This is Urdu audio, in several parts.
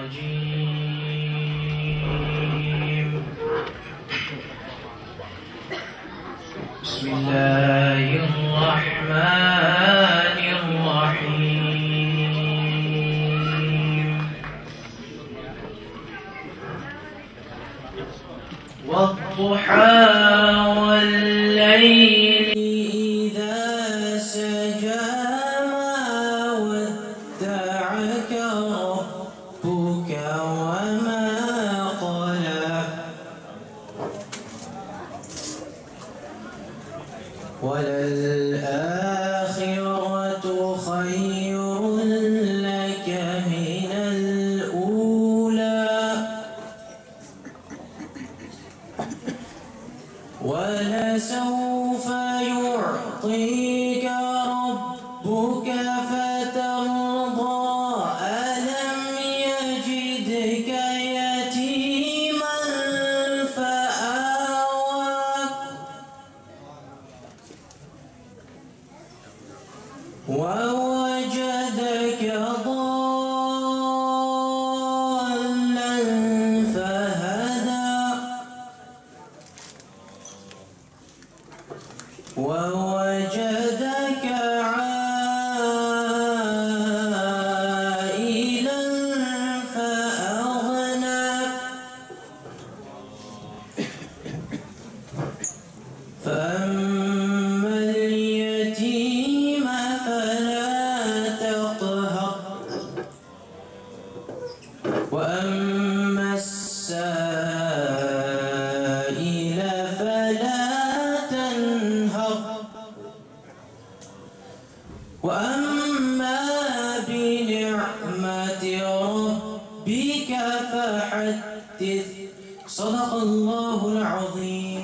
الرجيم بسم الله الرحمن الرحيم والضحى والليل إذا سجى ما ودعك ربك وما قلى وللآخرة خير لك من الأولى ولسوف يعطيك ربك فترضى ألم يجدك يتيما فآوى ووجدك ضالا فهدى ووجدك عائلا فأغنى فأما اليتيم فلا تقهر وأما السائل فلا تنهر وأما بنعمة ربك فحدث صدق الله العظيم.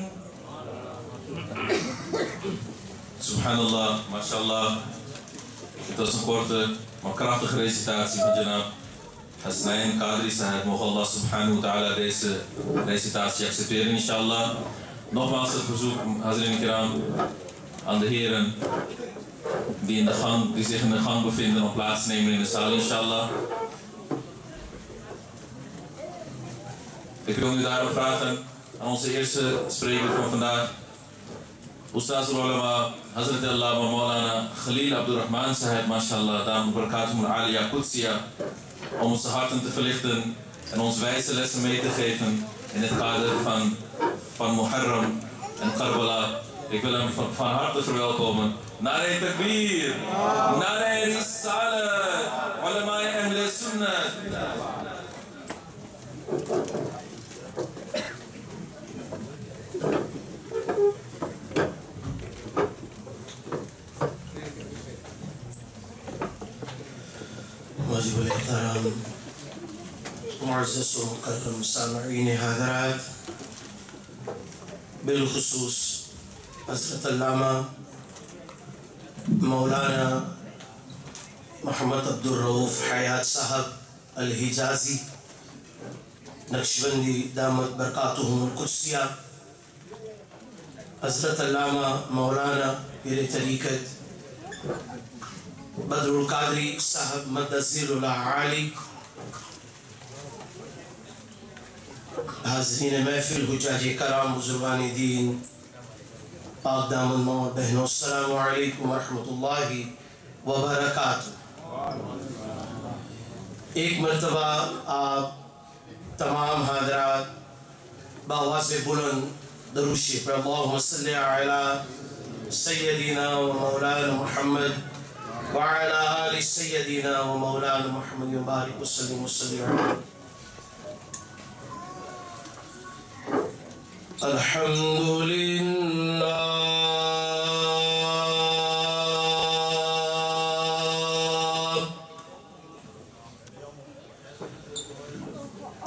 Subhanallah, mashallah. Het was een korte, maar krachtige recitatie van Janab Hasnain Qadri Sahib. Mogen Allah subhanahu wa ta'ala deze recitatie accepteren, inshallah. Nogmaals het verzoek, Hazrin Kiram, aan de heren die zich in de gang bevinden om plaats te nemen in de zaal, inshallah. Ik wil nu daarom vragen aan onze eerste spreker van vandaag, Ustaz al-Ulama, Hazrat Allama Maulana Khalil Abdurrahman Sahib, mashallah, Dam Barakatuh al-Aliyah Qudsiya, om onze harten te verlichten en ons wijze lessen mee te geven in het kader van Muharram en Karbala. Ik wil hem van harte verwelkomen. Nare Takbir, Nare Risalat, Ulama Ahl Sunnah. واجب الاحترام معزز ومكرم المستمعين حضرات، بالخصوص حضرت علامہ مولانا محمد عبد الرؤوف حیات صاحب الحجازی نقشبندی دامت برکاتہم القدسیہ، حضرت علامہ مولانا پیر طریقت بدر القادری صاحب مدذر العالی، حاضرین محفل، حجاج کرام، بزرگان دین، پاک دامن موت بہنوں، السلام علیکم ورحمۃ اللہ وبرکاتہ۔ ایک مرتبہ آپ تمام حاضرات بآواز بلند درود شریف پر اللہم صلی علی سیدنا و مولانا محمد وعلى آل سيدنا ومولانا محمد وبارك وسلم عليه. الحمد لله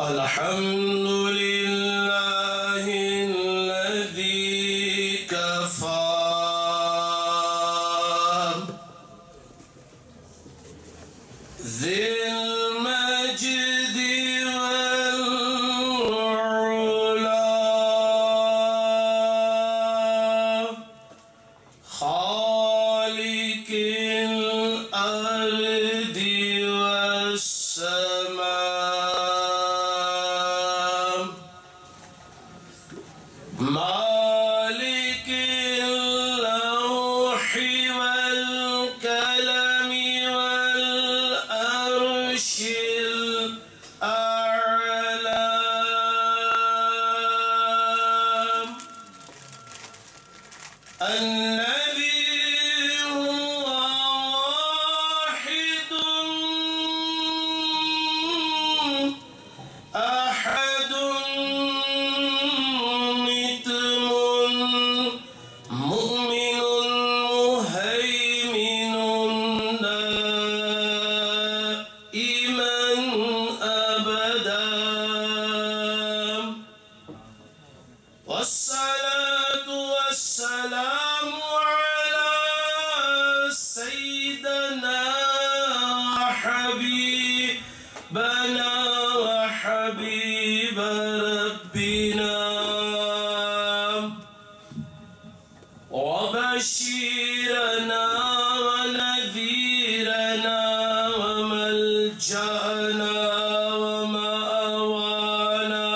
الحمد لله الذي كفى ذي المجد والعلا الذي هو واحد أحد متم مؤمن مهيمن دائما أبدا والصلاة والسلام على سيدنا وحبيبنا وحبيب ربنا وبشيرنا ونذيرنا وملجأنا ومأوانا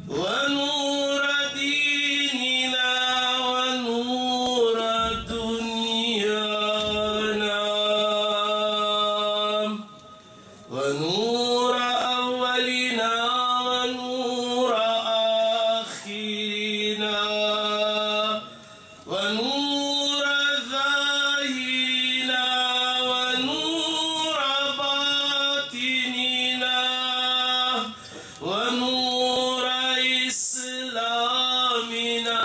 ونور ديننا ونور دنيانا ونور أولنا ونور آخرنا ونور ظاهرنا ونور باطننا ونور إسلامنا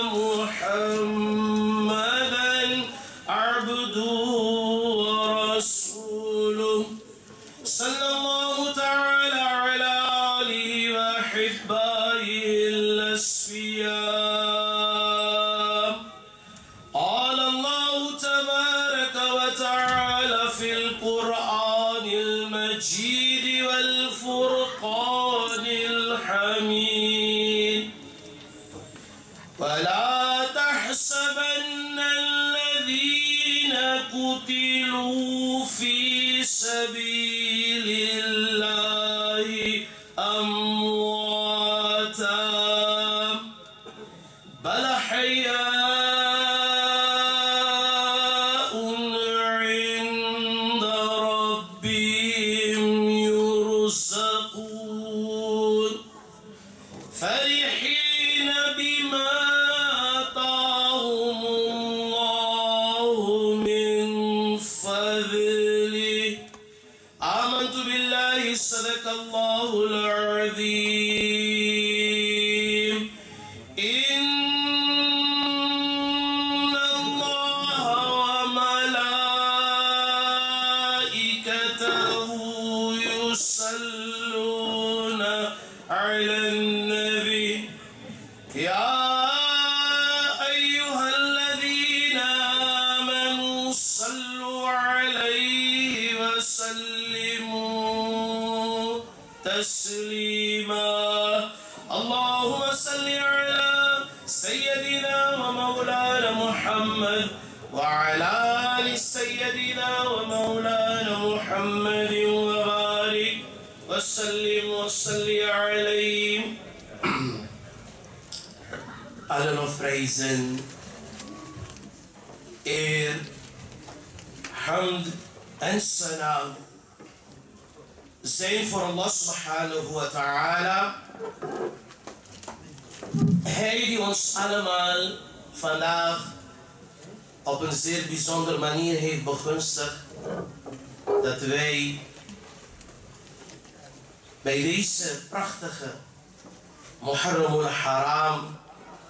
محمدا عبده ورسوله صلى الله تعالى على آله وأحبائه الأصفياء قال الله تبارك وتعالى في القرآن المجيد والفرقان الحميد ولا تحسبن الذين قتلوا في سبيل الله أمواتا بل أحياء عند ربهم يرزقون فرحين بما آتاهم الله من فضله آمنت بالله صدق الله العظيم إن الله وملائكته يصلون على النبي يا أيها الذين آمنوا صلوا عليه وسلموا تسليما اللهم صل على سيدنا ومولانا محمد وعلى آل سيدنا ومولانا محمد وبارك وسلم وصل عليه. Allen of prijzen, eer, hamd en salam zijn voor Allah subhanahu wa ta'ala. Hij die ons allemaal vandaag op een zeer bijzondere manier heeft begunstigd dat wij bij deze prachtige Muharram al-Haram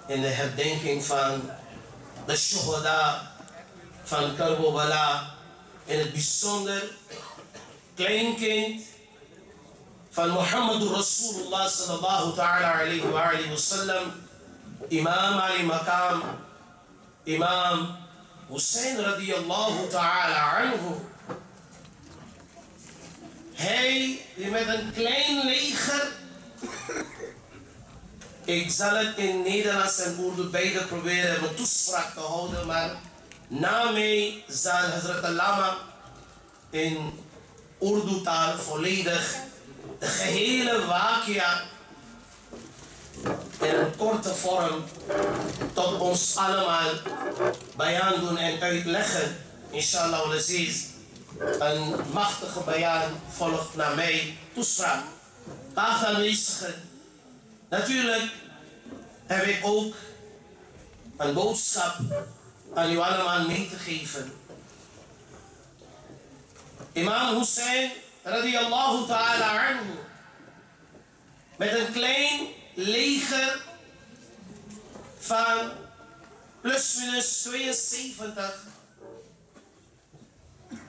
in de herdenking van de shuhada van Karbala, in het bijzonder kleinkind van Muhammad Rasulullah sallallahu ta'ala alayhi wa sallam, Imam Ali Maqam, Imam Hussein radiyallahu ta'ala anhu. Hij die met een klein leger, ik zal het in Nederlands en Urdu beide proberen mijn toespraak te houden, maar na mij zal Hazrat Allama in Urdu taal volledig de gehele wakia in een korte vorm tot ons allemaal bayan doen en uitleggen. Inshallah al-Aziz, een machtige bayan volgt naar mij toespraak. Aanwezigen. Natuurlijk heb ik ook een boodschap aan u allemaal mee te geven. Imam Hussein radiyallahu ta'ala anhu, met een klein leger van plus minus 72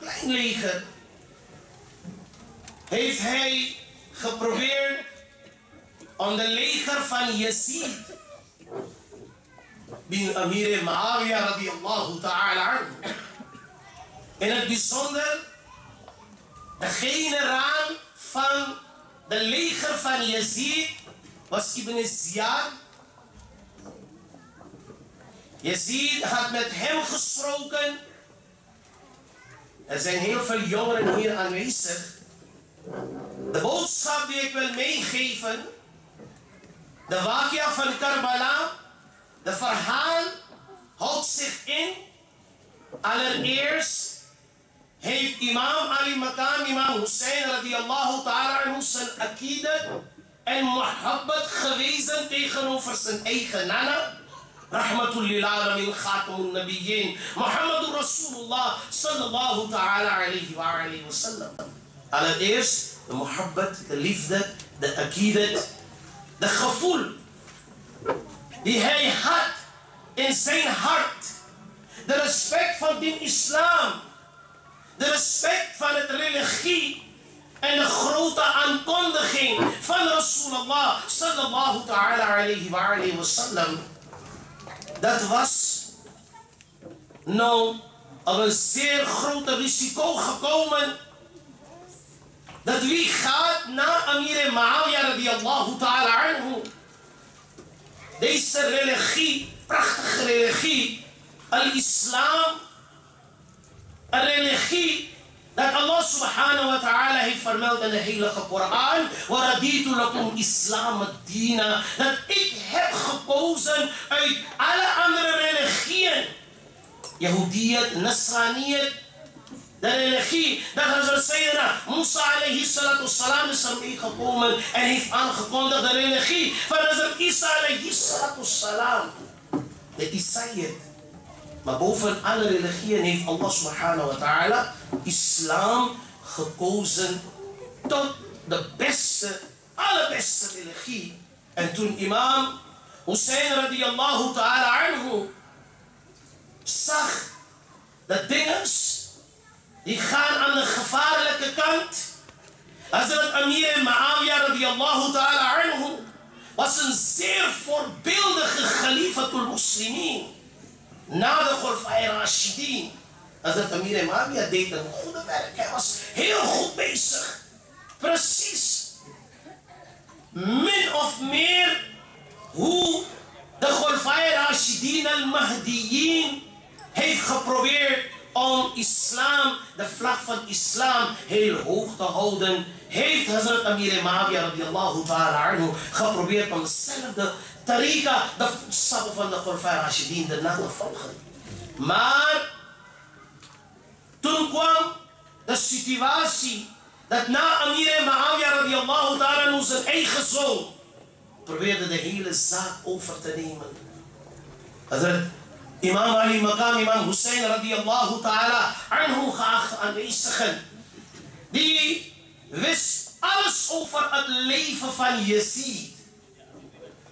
klein leger heeft hij geprobeerd om de leger van Yazid bin Amir Muawiyah radiyallahu ta'ala anhu, in het bijzonder de generaal van de leger van Yazid was Ibn Ziyad. Yazid had met hem gesproken. Er zijn heel veel jongeren hier aanwezig. De boodschap die ik wil meegeven, de wakia van Karbala, de verhaal houdt zich in. Allereerst heeft Imam Ali Maqam, Imam Hussein radiyallahu ta'ala anhu zijn akidat en muhabbat gewezen tegenover zijn eigen nana. Rahmatul lil alamin khatamun nabiyyin Muhammadur Rasulullah sallallahu ta'ala alayhi wa alihi wa sallam. Allereerst de muhabbat, de liefde, de akidat, de gevoel die hij had in zijn hart. De respect van de islam. De respect van het religie. En de grote aankondiging van Rasulullah sallallahu ta'ala alayhi wa alihi wa sallam. Dat was nou op een zeer grote risico gekomen. Dat wie gaat na Amir Muawiyah radiyallahu ta'ala anhu. Deze religie, prachtige religie, al-Islam, een religie dat Allah subhanahu wa ta'ala heeft vermeld in de heilige Koran. Wa raditu lakum islam ad-dina. Dat ik heb gekozen uit alle andere religieën. Yahudiyat, Nasraniyat. De religie dat Hazrat Sayyidina Musa alayhi salatu salam is ermee gekomen en heeft aangekondigd. De religie van Hazrat Isa alayhi salatu salam. De Isaïd. Maar boven alle religieën heeft Allah subhanahu wa ta'ala islam gekozen tot de beste, allerbeste religie. En toen imam Hussein radiyallahu ta'ala anhu zag dat dingen die gaan aan de gevaarlijke kant. Hazrat Amir Muawiyah radiyallahu ta'ala anhu was een zeer voorbeeldige khalifatul muslimin. Na de Khulafai Rashidin. Hazrat Amir Muawiyah deed een goede werk. Hij was heel goed bezig. Precies. Min of meer hoe de Khulafai Rashidin al-Mahdiyin heeft geprobeerd om islam, de vlag van islam, heel hoog te houden. Heeft Hazrat Amir Muawiyah radiyallahu ta'ala anhu geprobeerd om dezelfde tariqa, de voetstappen van de Khulafai Rashidin, daarna te volgen. Maar toen kwam de situatie dat na Amir Muawiyah radiyallahu ta'ala anhu zijn eigen zoon probeerde de hele zaak over te nemen. Hazrat Imam Ali Maqam, Imam Hussein radiyallahu ta'ala anhu geachte aanwezigen. Die wist alles over het leven van Yazid.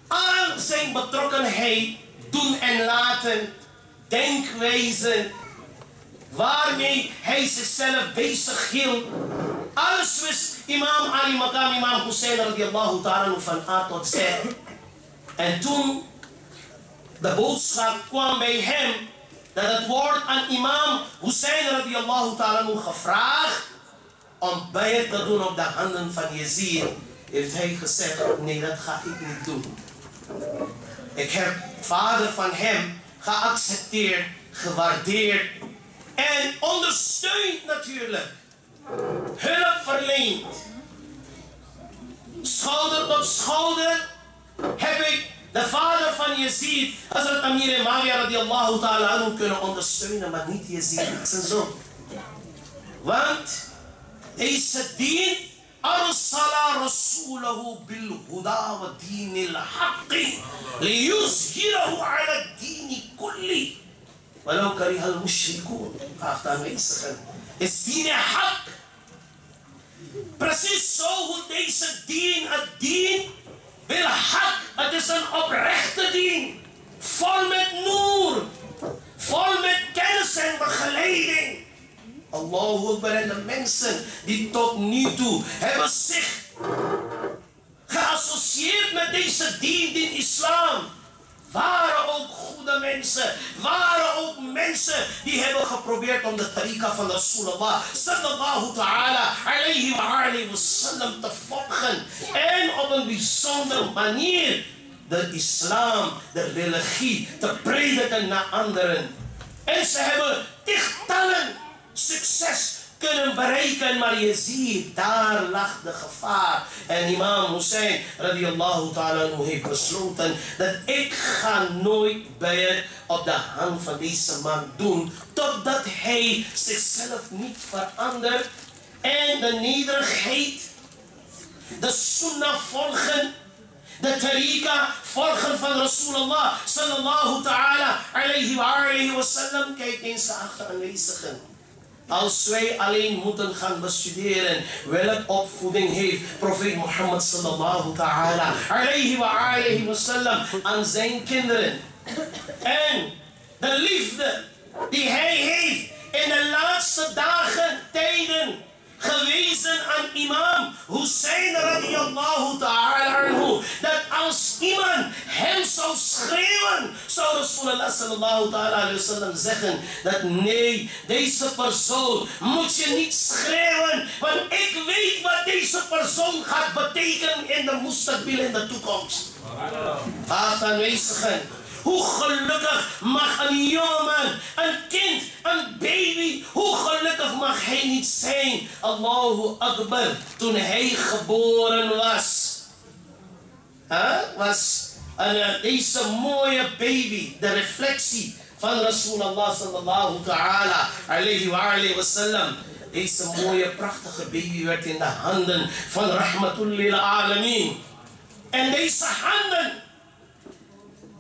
Al zijn betrokkenheid, doen en laten, denkwijze, waarmee hij zichzelf bezig hield. Alles wist Imam Ali Maqam, Imam Hussein radiyallahu ta'ala van A tot Z. En toen de boodschap kwam bij hem dat het woord aan Imam Hussein radiyallahu ta'ala gevraagd om bayat te doen op de handen van Yazid, heeft hij gezegd: nee, dat ga ik niet doen. Ik heb vader van hem geaccepteerd, gewaardeerd en ondersteund natuurlijk. Hulp verleend. Schouder tot schouder heb ik de vader van Yazid, Hazrat Amir Muawiyah radiyallahu ta'ala anhu, kunnen ondersteunen, maar niet Yazid zijn zoon. Want deze dien ارسل رسوله بالهدى ودين الحق ليظهره على الدين كله ولو كره المشركون. Het is dien hak. Precies zo hoe deze dien, het dien wil hak. Het is een oprechte dien. Vol met noor. Vol met kennis en begeleiding. Allahu Akbar. En de mensen die tot nu toe hebben zich geassocieerd met deze dien in islam, waren ook goede mensen, waren ook mensen die hebben geprobeerd om de tariqa van Rasulullah sallallahu ta'ala alayhi wa sallam te volgen en op een bijzondere manier de islam, de religie te prediken naar anderen. En ze hebben tientallen succes kunnen bereiken, maar je ziet, daar lag de gevaar. En imam Hussein radiyallahu ta'ala heeft besloten dat ik ga nooit bij op de hand van deze man doen, totdat hij zichzelf niet verandert en de nederigheid, de sunnah volgen, de tariqa volgen van Rasulullah sallallahu ta'ala alayhi wa sallam. Kijk eens de achteraanwezigen. Als wij alleen moeten gaan bestuderen welke opvoeding heeft profeet Mohammed sallallahu ta'ala alayhi wa sallam aan zijn kinderen. En de liefde die hij heeft in de laatste dagen, tijden gewezen aan imam Hussein radiyallahu ta'ala anhu, dat als iemand hem zou schreeuwen, zou Rasulullah sallallahu ta'ala alayhi wa sallam zeggen dat nee, deze persoon moet je niet schreeuwen, want ik weet wat deze persoon gaat betekenen in de mustaqbil, in de toekomst. Aanwezigen, hoe gelukkig mag een jongeman, een kind, een baby, hoe gelukkig mag hij niet zijn, Allahu Akbar, toen hij geboren was. Was deze mooie baby de reflectie van Rasulullah sallallahu ta'ala alayhi wa sallam. Deze mooie prachtige baby werd in de handen van Rahmatul lil Alameen. En deze handen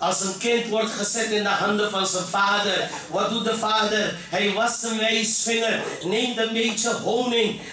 als een kind wordt gezet in de handen van zijn vader, wat doet de vader? Hij wast zijn wijsvinger, neemt een beetje honing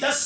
10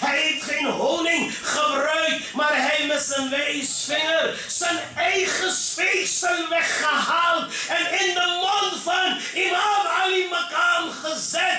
geen honing gebruikt, maar hij met zijn wijsvinger zijn eigen speeksel weggehaald en in de mond van imam Ali maqam gezet,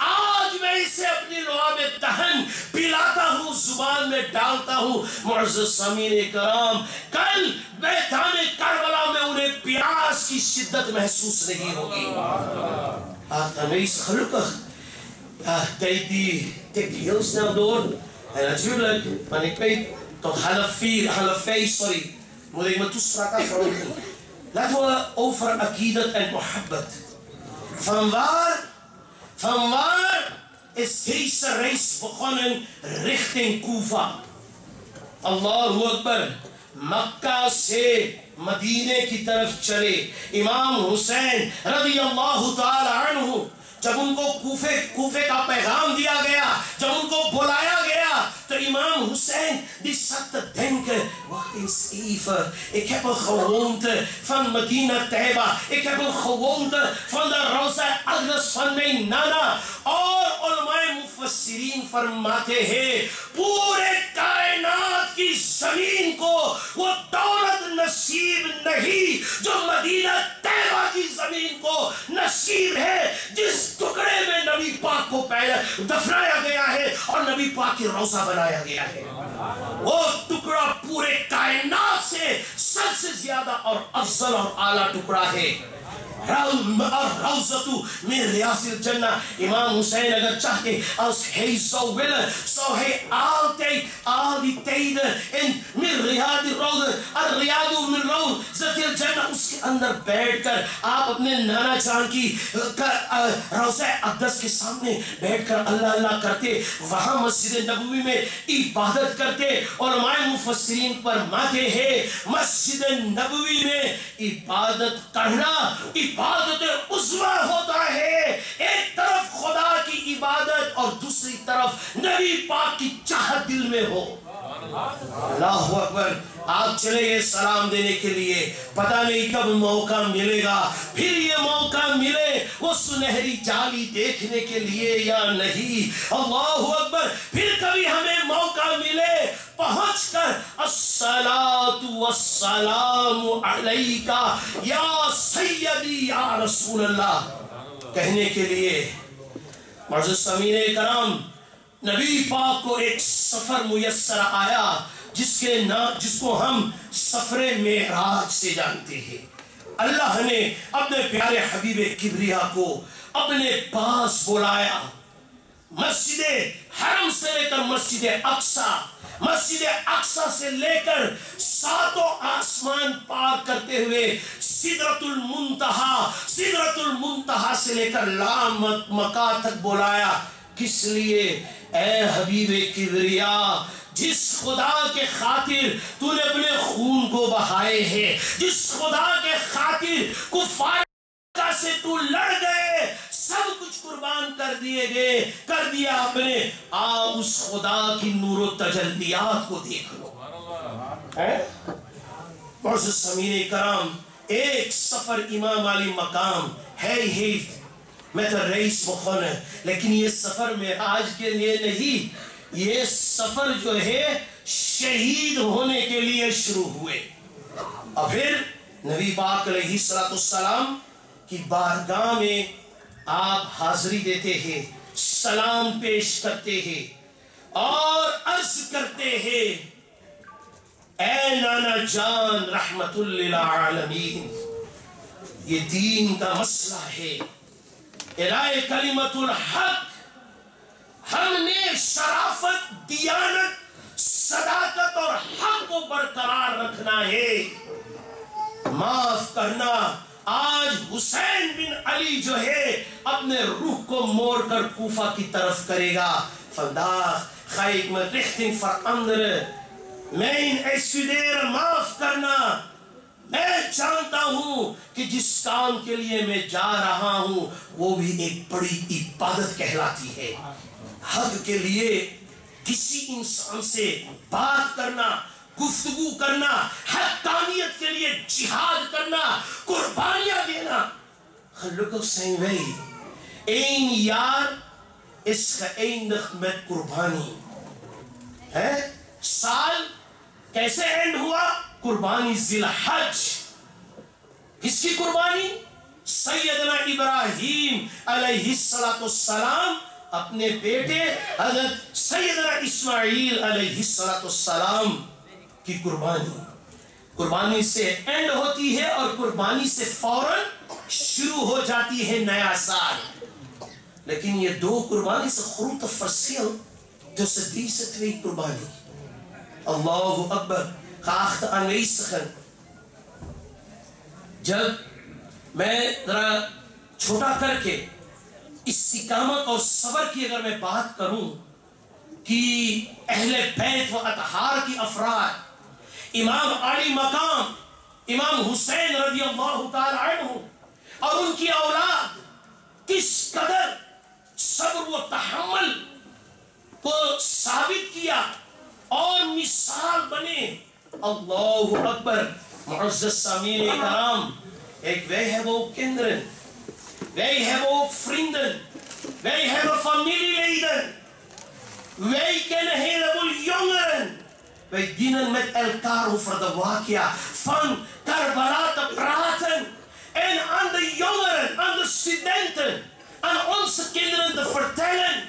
آج میں اسے اپنی لعاب دہن پلاتا ہوں, زبان میں ڈالتا ہوں. معزز سامعین کرام, کل میدان کربلا میں انہیں پیاس کی شدت محسوس نہیں ہوگی. Hills now door en natuurlijk want ik weet tot half vijf moet ik me toespraak afronden. Laten we over akidat en mohabbat. Van waar is deze reis begonnen richting Kufa? Allahu Akbar. مکہ سے مدینے کی طرف چلے. امام حسین رضی اللہ تعالی عنہ جب ان کو کوفے کا پیغام دیا گیا, جب ان کو بلایا گیا, تو امام Hussein die zat te denken, wacht eens even, ik heb een gewoonte van Medina Taiba, ik heb een gewoonte van de Roza Aqdas van mijn nana. اور علماء مفسرین فرماتے ہیں پورے کائنات کی زمین کو وہ دولت نصیب نہیں جو مدینہ طیبہ کی زمین کو نصیب ہے, جس ٹکڑے میں نبی پاک کو پہلے دفنایا گیا ہے اور نبی پاک کی روضہ بنایا گیا ہے. وہ ٹکڑا پورے کائنات سے سب سے زیادہ اور افضل اور اعلیٰ ٹکڑا ہے. روضۃ من ریاض الجنہ. امام حسین اگر چاہتے als hij zou willen zou hij altijd al die tijden in min riyad al-riyad min rawzat al-jannah اس کے اندر بیٹھ کر آپ اپنے نانا جان کی روضہ اقدس کے سامنے بیٹھ کر اللہ اللہ کرتے, وہاں مسجد نبوی میں عبادت کرتے. علماء مفسرین فرماتے ہیں مسجد نبوی میں عبادت کرنا عبادت عظمیٰ ہوتا ہے. ایک طرف خدا کی عبادت اور دوسری طرف نبی پاک کی چاہت دل میں ہو. اللہ اکبر. آپ چلے گئے سلام دینے کے لیے, پتہ نہیں کب موقع ملے گا, پھر یہ موقع ملے وہ سنہری جالی دیکھنے کے لیے یا نہیں. اللہ اکبر. پھر کبھی ہمیں موقع ملے پہنچ کر الصلاۃ والسلام علیکا یا سیدی یا رسول اللہ کہنے کے لیے. معزز سامعین کرام, نبی پاک کو ایک سفر میسر آیا جس کو ہم سفر معراج سے جانتے ہیں. اللہ نے اپنے پیارے حبیب کبریا کو اپنے پاس بلایا. مسجد حرم سے لے کر مسجد اقصی سے لے کر ساتوں آسمان پار کرتے ہوئے سدرۃ المنتہا سے لے کر لا مکا تک بلایا. کس لیے؟ اے حبیب کبریا, جس خدا کے خاطر تو نے اپنے خون کو بہائے ہیں, جس خدا کے خاطر کفار سے تو لڑ گئے, سب کچھ قربان کر دیا آپ نے, آپ اس خدا کی نور و تجلیات کو دیکھ لو. معزز سامعین کرام, ایک سفر امام علی مقام ہے میں تو رئیس مخون ہے, لیکن یہ سفر معراج کے لیے نہیں, یہ سفر جو ہے شہید ہونے کے لیے شروع ہوئے. اور پھر نبی پاک علیہ السلام کی بارگاہ میں آپ حاضری دیتے ہیں, سلام پیش کرتے ہیں اور عرض کرتے ہیں, اے نانا جان رحمت للعالمین, یہ دین کا مسئلہ ہے, الہ کلمت الحق, ہم نے شرافت, دیانت, صداقت اور حق کو برقرار رکھنا ہے. معاف کرنا, آج حسین بن علی جو ہے اپنے روح کو موڑ کر کوفہ کی طرف کرے گا. Vandaag ga ik me richting veranderen. Mijn excudeer, معاف کرنا. میں جانتا ہوں کہ جس کام کے لیے میں جا رہا ہوں وہ بھی ایک بڑی عبادت کہلاتی ہے. حق کے لیے کسی انسان سے بات کرنا, گفتگو کرنا, حقانیت کے لیے جہاد کرنا, قربانیاں دینا. Gelukkig zijn wij. 1 jaar is geëindigd met قربانی. سال کیسے اینڈ ہوا؟ قربانی ذی الحج. کس کی قربانی؟ سیدنا ابراہیم علیہ السلام اپنے بیٹے حضرت سیدنا اسماعیل علیہ السلام کی قربانی سے اینڈ ہوتی ہے اور قربانی سے فوراً شروع ہو جاتی ہے نیا سال. لیکن یہ دو قربانی سے خروط فرسیل جو ستیست وی قربانی اللہ اکبر خاخت انگئی سخن. جب میں ذرا چھوٹا کر کے استقامت اور صبر کی اگر میں بات کروں کہ اہل بیت و اطہار کی افراد امام علی مقام امام حسین رضی اللہ تعالی عنہ اور ان کی اولاد کس قدر صبر و تحمل کو ثابت کیا اور مثال بنے. اللہ اکبر. معزز سامعین کرام, wij hebben ook kinderen, wij hebben ook vrienden, wij hebben familieleden, wij kennen een heleboel jongeren. Wij dienen met elkaar over de wakia van Karbala te praten en aan de jongeren, aan de studenten, aan onze kinderen te vertellen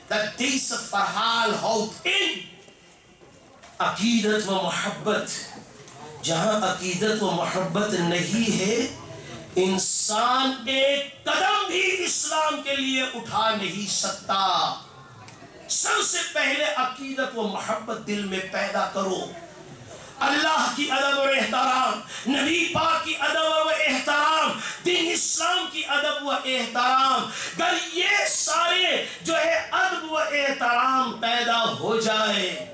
dat deze verhaal houdt in عقیدت و محبت. جہاں عقیدت و محبت نہیں ہے انسان ایک قدم بھی اسلام کے لیے اٹھا نہیں سکتا. سب سے پہلے عقیدت و محبت دل میں پیدا کرو. اللہ کی ادب و احترام, نبی پاک کی ادب و احترام, دین اسلام کی ادب و احترام. اگر یہ سارے جو ہے ادب و احترام پیدا ہو جائے,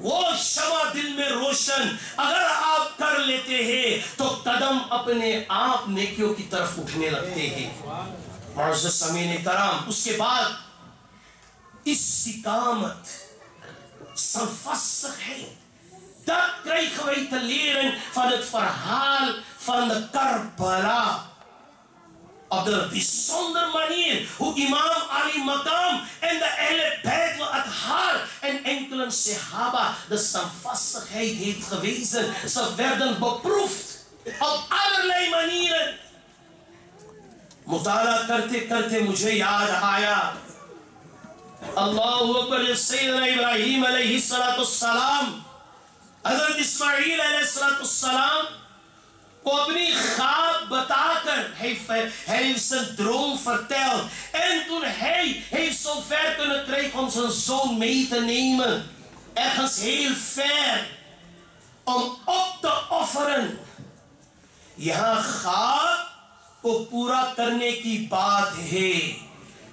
وہ شمع دل میں روشن اگر آپ کر لیتے ہیں تو قدم اپنے آپ نیکیوں کی طرف اٹھنے لگتے ہیں. معزز سامعین کرام, اس کے بعد استقامت Vervastigheid. Dat krijgen wij te leren van het verhaal van de Karbala. Op de bijzondere manier hoe imam Ali Maqam en de Ahle Bayt wa Athar en enkele Sahaba de standvastigheid heeft gewezen. Ze werden beproefd op allerlei manieren. مطالعہ کرتے کرتے مجھے یاد آیا اللہ اکبر سیدنا ابراہیم علیہ السلام حضرت اسماعیل علیہ السلام کو اپنی خواب بتا کر hij heeft zijn droom verteld en toen hij heeft zo ver kunnen krijgen om zijn zoon mee te nemen ergens heel ver om op te offeren یہاں خواب کو پورا کرنے کی بات ہے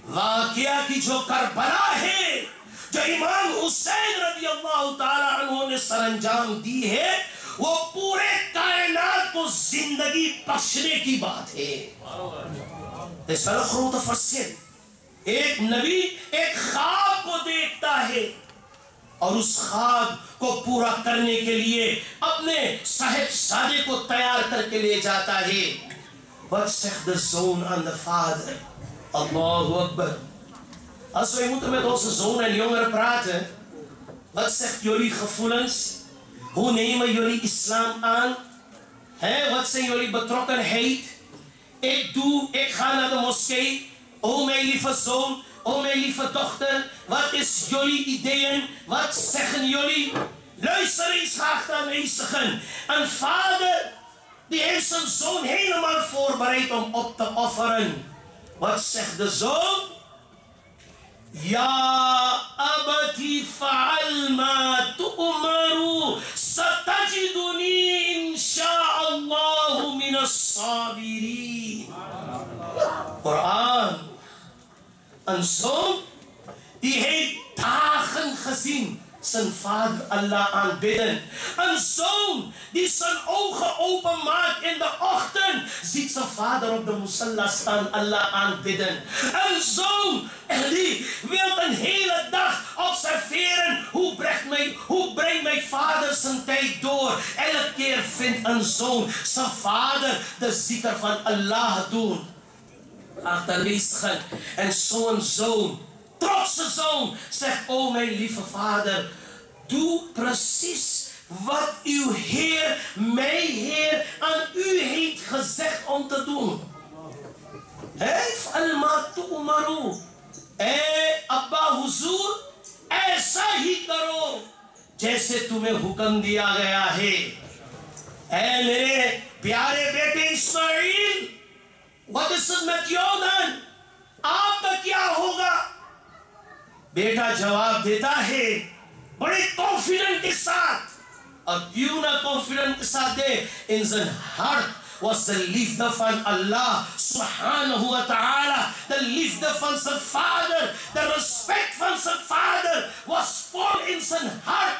واقعہ کی جو کربلا ہے جو امام حسین رضی اللہ تعالی عنہ نے سر انجام دی ہے وہ پورے کائنات کو زندگی بخشنے کی بات ہے. ایک نبی ایک خواب کو دیکھتا ہے اور اس خواب کو پورا کرنے کے لیے اپنے صاحبزادے کو تیار کر کے لے جاتا ہے. Wat zegt de zoon aan de vader? Allahu Akbar. Als wij moeten met onze zoon en jongeren praten, wat zegt jullie gevoelens? Hoe nemen jullie islam aan? Wat zijn jullie betrokkenheid? Ik ga naar de moskee. O mijn lieve zoon, o mijn lieve dochter, wat is jullie ideeën? Wat zeggen jullie? Luister eens graag naar meestigen. Een vader die heeft zijn zoon helemaal voorbereid om op te offeren. Wat zegt de zoon? Ja, abati fa'al ma tu'maru satajiduni insha'allahu minas sabirin. Quran. Een zoon die heeft dagen gezien zijn vader Allah aanbidden. Een zoon die zijn ogen openmaakt in de ochtend, ziet zijn vader op de musalla staan Allah aanbidden. Een zoon die wil een hele dag observeren hoe brengt mijn vader zijn tijd door. Elke keer vindt een zoon zijn vader de zikr van Allah doen. Achterwezigen. En zo'n zoon, trotse zoon, zegt, o mijn lieve vader, doe precies wat uw Heer, mijn Heer, aan u heeft gezegd om te doen. افعل ما تؤمرو، اے ابا حضور ایسا ہی کرو جیسے تمہیں حکم دیا گیا ہے۔ اے میرے پیارے بیٹے اسماعیل، what is not your done؟ آپ کا کیا ہوگا؟ بیٹا جواب دیتا ہے بڑے کانفیڈنٹ کے ساتھ، اور کیوں نہ کانفیڈنٹ کے ساتھ دے، in the heart was the lift from Allah subhanahu wa ta'ala, the lift from the father, the respect from the father was formed in the heart۔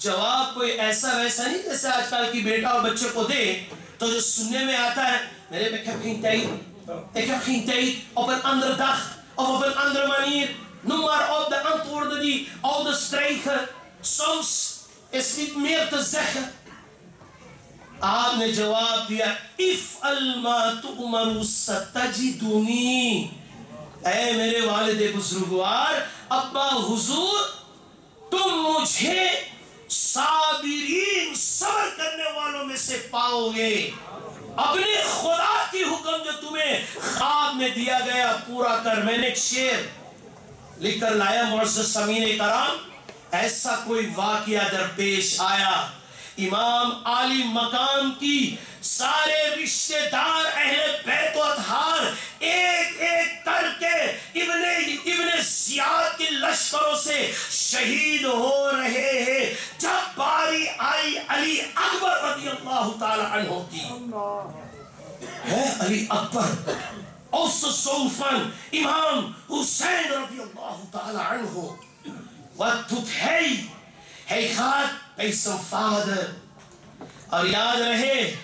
جواب کوئی ایسا ویسا نہیں جیسے آج کل کی بیٹا اور بچے کو دے تو جو سننے میں آتا ہے، میرے ik heb geen tijd op een andere dag of op een andere manier، noem maar op de antwoorden die ouders krijgen، soms is niet meer te zeggen۔ آپ نے جواب دیا افعل ما تؤمر ستجدنی، اے میرے والد بزرگوار ابا حضور، تم مجھے صابرین صبر کرنے والوں میں سے پاؤ گے، اپنے خدا کی حکم جو تمہیں خواب میں دیا گیا پورا کر۔ میں نے ایک شعر لکھ کر لایا معزز سامعین کرام، ایسا کوئی واقعہ درپیش آیا، امام عالی مقام کی سارے رشتہ دار اہل بیت و اطہار ایک ایک کر کے ابن زیاد کے لشکروں سے شہید ہو رہے ہیں، جب باری آئی علی اکبر رضی اللہ تعالی عنہ کی، ہے علی اکبر اوسط صوفن امام حسین رضی اللہ تعالی عنہ، what to pay ہیخات پیسم فادر۔ اور یاد رہے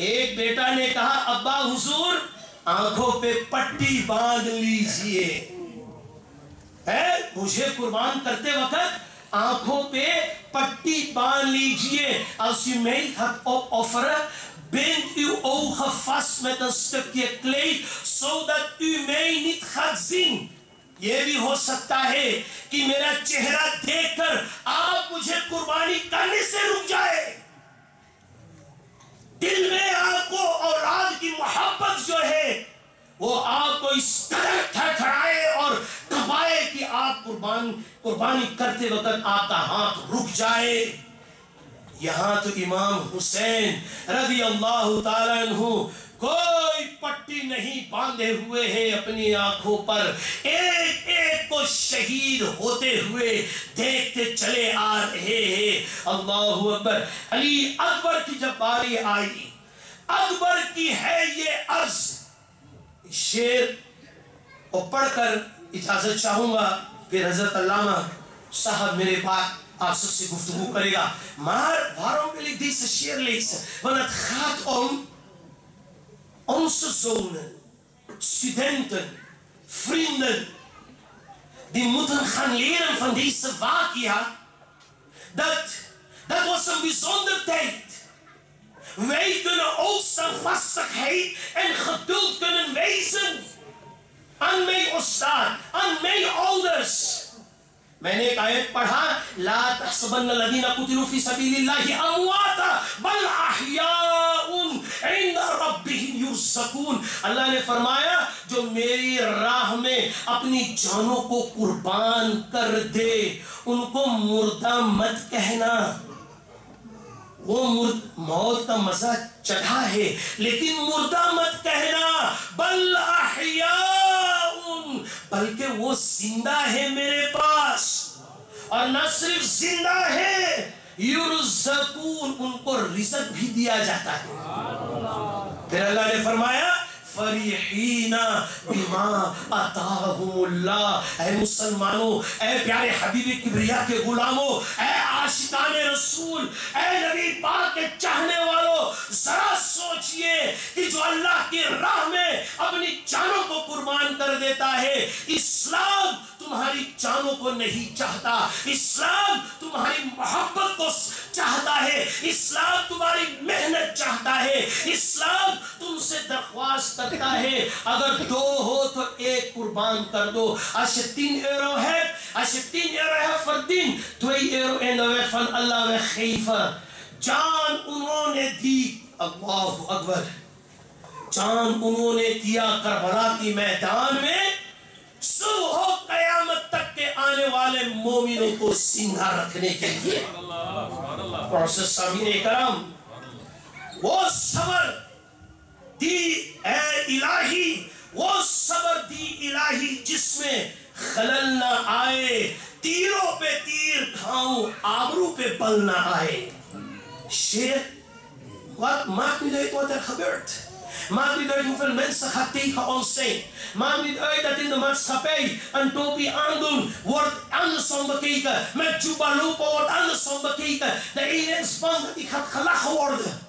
ایک بیٹا نے کہا ابا حضور آنکھوں پہ پٹی باندھ لیجئے، مجھے قربان کرتے وقت آنکھوں پہ پٹی باندھ لیجئے۔ Als u mij gaat opofferen, bind uw ogen vast met een stukje kleed, zodat u mij niet gaat zien۔ یہ بھی ہو سکتا ہے کہ میرا چہرہ دیکھ کر آپ مجھے قربانی کرنے سے رک جائے، دل میں آپ کو اولاد کی محبت جو ہے وہ آپ کو اس قدر تھرتھرائے اور کبائے کہ آپ قربانی کرتے وقت آپ کا ہاتھ رک جائے۔ یہاں تو امام حسین رضی اللہ تعالیٰ عنہ کوئی پٹی نہیں باندھے ہوئے ہیں اپنی آنکھوں پر، ایک ایک کو شہید ہوتے ہوئے دیکھتے چلے آ رہے ہیں۔ اللہ اکبر۔ علی اکبر کی جب باری آئی، اکبر کی ہے یہ عرض، شعر کو پڑھ کر اجازت چاہوں گا، پھر حضرت علامہ صاحب میرے پاس آپ سب سے گفتگو کرے گا۔ Maar waarom wil ik deze شعر lezen? Want het gaat om onze zonen, studenten, vrienden, die moeten gaan leren van deze wakia. Dat was een bijzonder tijd. Wij kunnen ook standvastigheid en geduld kunnen wijzen aan mijn ustad, aan mijn ouders. میں نے ایک آیت پڑھا لا تحسبن الذین قتلوا فی سبیل اللہ امواتا بل احیاء عند ربهم یرزقون۔ اللہ نے فرمایا جو میری راہ میں اپنی جانوں کو قربان کر دے ان کو مردہ مت کہنا، وہ موت کا مزہ چڑھا ہے لیکن مردہ مت کہنا، بل احیاء بلکہ وہ زندہ ہے میرے پاس، اور نہ صرف زندہ ہے یرزقون ان کو رزق بھی دیا جاتا ہے۔ پھر اللہ نے فرمایا فریحین بما آتاہم اللہ، اے مسلمانوں، اے پیارے حبیب کبریا کے غلاموں، اے عاشقان رسول، اے نبی پاک کے چاہنے والوں، ذرا سوچئے کہ جو اللہ کی راہ میں اپنی جانوں کو قربان کر دیتا ہے، اسلام تمہاری جانوں کو نہیں چاہتا، اسلام تمہاری محبت کو چاہتا ہے، اسلام تمہاری محنت چاہتا ہے، اسلام تم سے درخواست کرتا ہے اگر دو ہو تو ایک قربان کر دو۔ Als je 10 euro hebt verdiend, 2 euro in de weg van Allah weggeven۔ جان انہوں نے دی، اللہ اکبر۔ چاند انہوں نے کیا کربلا کی میدان میں صبح و قیامت تک کے آنے والے مومنوں کو زندہ رکھنے کے لیے. معزز سامعین کرام، وہ صبر دی اے الہی، وہ صبر دی الہی جس میں خلل نہ آئے، تیروں پہ تیر کھاؤں آبرو پہ بل نہ آئے. Shit, wat maakt niet uit wat er gebeurt. Maakt niet uit hoeveel mensen gaat tegen ons zijn. Maakt niet uit dat in de maatschappij een topi aandoen wordt andersom bekeken. Met jubalupa wordt andersom bekeken. De ene is bang dat die gaat gelachen worden.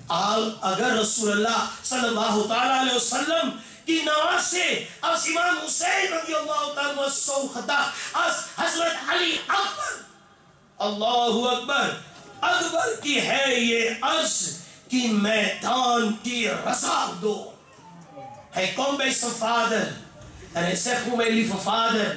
Al agar Rasulullah sallallahu ta'ala alayhi wa sallam کی نواز سے از امام حسین رضی اللہ تعالیٰ عنہ خطا از حضرت علی اکبر، اللہ اکبر، اکبر کی ہے یہ عرض کہ میدان کی رضا دو. Hij komt bij zijn vader en hij zegt: "O mijn lieve vader,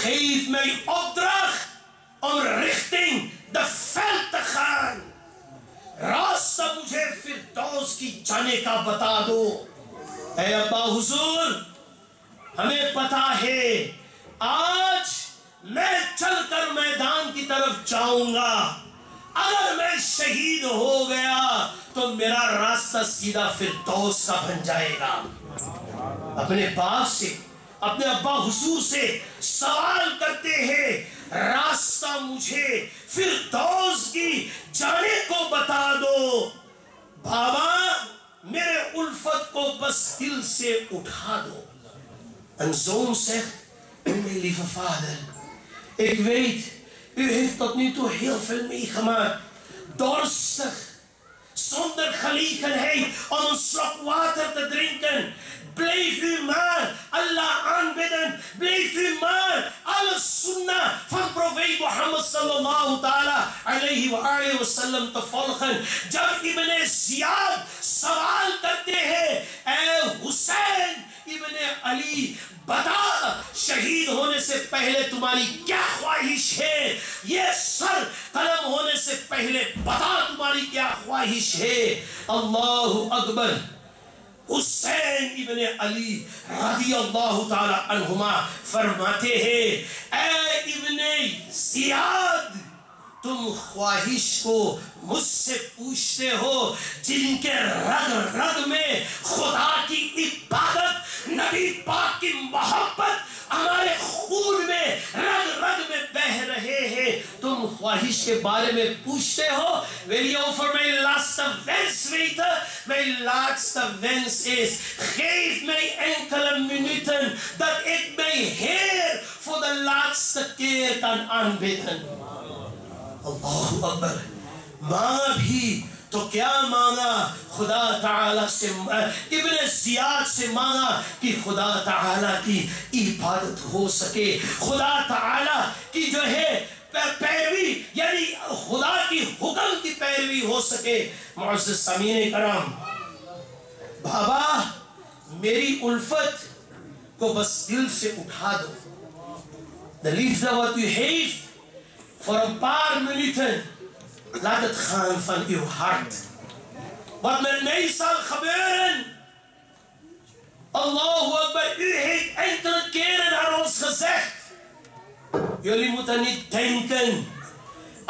Geef mij opdracht om richting de veld te gaan. راستہ مجھے فردوس کی جانے کا بتا دو." اے ابا حضور، ہمیں پتا ہے آج میں چل کر میدان کی طرف جاؤں گا، اگر میں شہید ہو گیا تو میرا راستہ سیدھا فردوس کا بن جائے گا. اپنے باپ سے، اپنے ابا حضور سے سوال کرتے ہیں: راستہ مجھے فردوس کی جانے کو بتا دو. بابا، میرے الفت کو بس دل سے اٹھا دو. En zoon zegt: "Mijn lieve vader, ik weet, u heeft tot nu toe heel veel meegemaakt. Dorstig, zonder gelegenheid om een slok water te drinken. Blijf u maar Allah aanbidden. Blijf u maar alle sunnah van profeet Mohammed sallallahu ta'ala alayhi wa sallam te volgen." جب ابن زیاد سوال کرتے ہیں: اے حسین ابن علی، بتا شہید ہونے سے پہلے تمہاری کیا خواہش ہے؟ یہ سر قلم ہونے سے پہلے بتا تمہاری کیا خواہش ہے؟ اللہ اکبر. حسین ابن علی رضی اللہ تعالی عنہما فرماتے ہیں: اے ابن زیاد، تم خواہش کو مجھ سے پوچھتے ہو جن کے رگ رگ میں خدا کی عبادت، نبی پاک کی محبت ہمارے خون میں رگ رگ میں بہ رہے ہیں، تم خواہش کے بارے میں پوچھتے ہو. Wil je over mijn laatste wens weten? Mijn laatste wens is: geef mij enkele minuten dat ik mijn Heer voor de laatste keer kan aanbidden. Allahu Akbar. ماں بھی تو کیا مانگا؟ خدا تعالیٰ سے، ابن زیاد سے مانگا کہ خدا تعالیٰ کی عبادت ہو سکے، خدا تعالیٰ کی جو ہے پیروی، یعنی خدا کی حکم کی پیروی ہو سکے. معزز سامعین کرام، بابا میری الفت کو بس دل سے اٹھا دو. De liefde wat u heeft voor een paar minuten, laat het gaan van uw hart. Wat met mij zal gebeuren, Allahu Akbar, u heeft enkele keren aan ons gezegd: jullie moeten niet denken.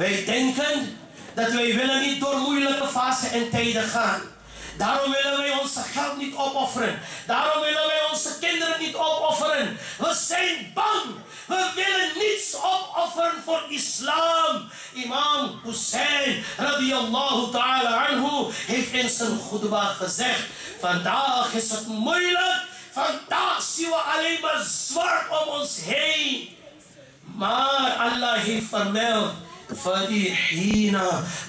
Wij denken dat wij willen niet door moeilijke fasen en tijden gaan. Daarom willen wij ons geld niet opofferen. Daarom willen wij onze kinderen niet opofferen. We zijn bang. We willen niets opofferen voor islam. Imam Hussein radiyallahu ta'ala anhu heeft in zijn khutbah gezegd: vandaag is het moeilijk. Vandaag zien we alleen maar zwart om ons heen. Maar Allah heeft vermeld: Farheen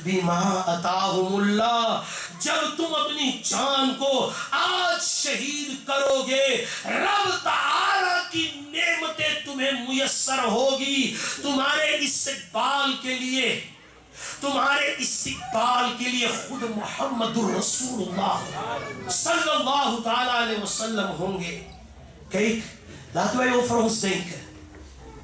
بما اتاہم اللہ، جب تم اپنی جان کو آج شہید کرو گے رب تعالی کی نعمتیں تمہیں میسر ہوگی تمہارے استقبال کے لیے خود محمد الرسول اللہ صلی اللہ تعالی علیہ وسلم hong gê. Kijk, laten wij over ons denken.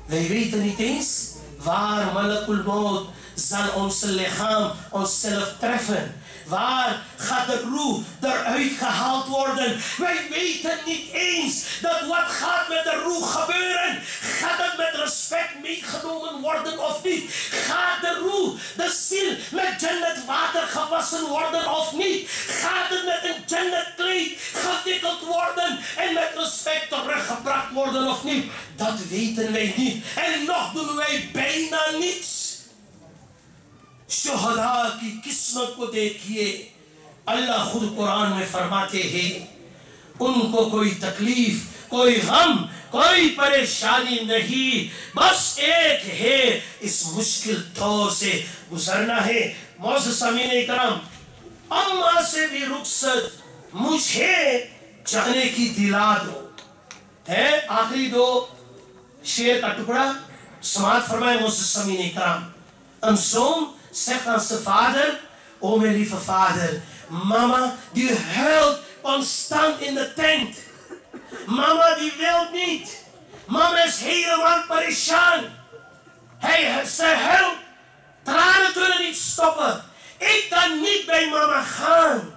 Wij weten niet eens waar Malakul Maut zal onze lichaam onszelf treffen. Waar gaat de roe eruit gehaald worden? Wij weten niet eens dat wat gaat met de roe gebeuren. Gaat het met respect meegenomen worden of niet? Gaat de roe, de ziel, met Jannat water gewassen worden of niet? Gaat het met een Jannat kleed gewikkeld worden en met respect teruggebracht worden of niet? Dat weten wij niet. En nog doen wij bijna niets. شہداء کی قسمت کو دیکھیے اللہ خود قرآن میں فرماتے ہیں ان کو کوئی تکلیف کوئی غم کوئی پریشانی نہیں بس ایک ہے اس مشکل دور سے گزرنا ہے معزز سامعین اکرام اماں سے بھی رخصت مجھے جانے کی دلا دو ہے آخری دو شعر کا ٹکڑا سماعت فرمائے معزز سامعین اکرام een zoon zegt aan zijn vader, o mijn lieve vader, mama die huilt constant in de tent. Mama die wil niet. Mama is helemaal pareshaan. Ze huilt. Tranen kunnen niet stoppen. Ik kan niet bij mama gaan.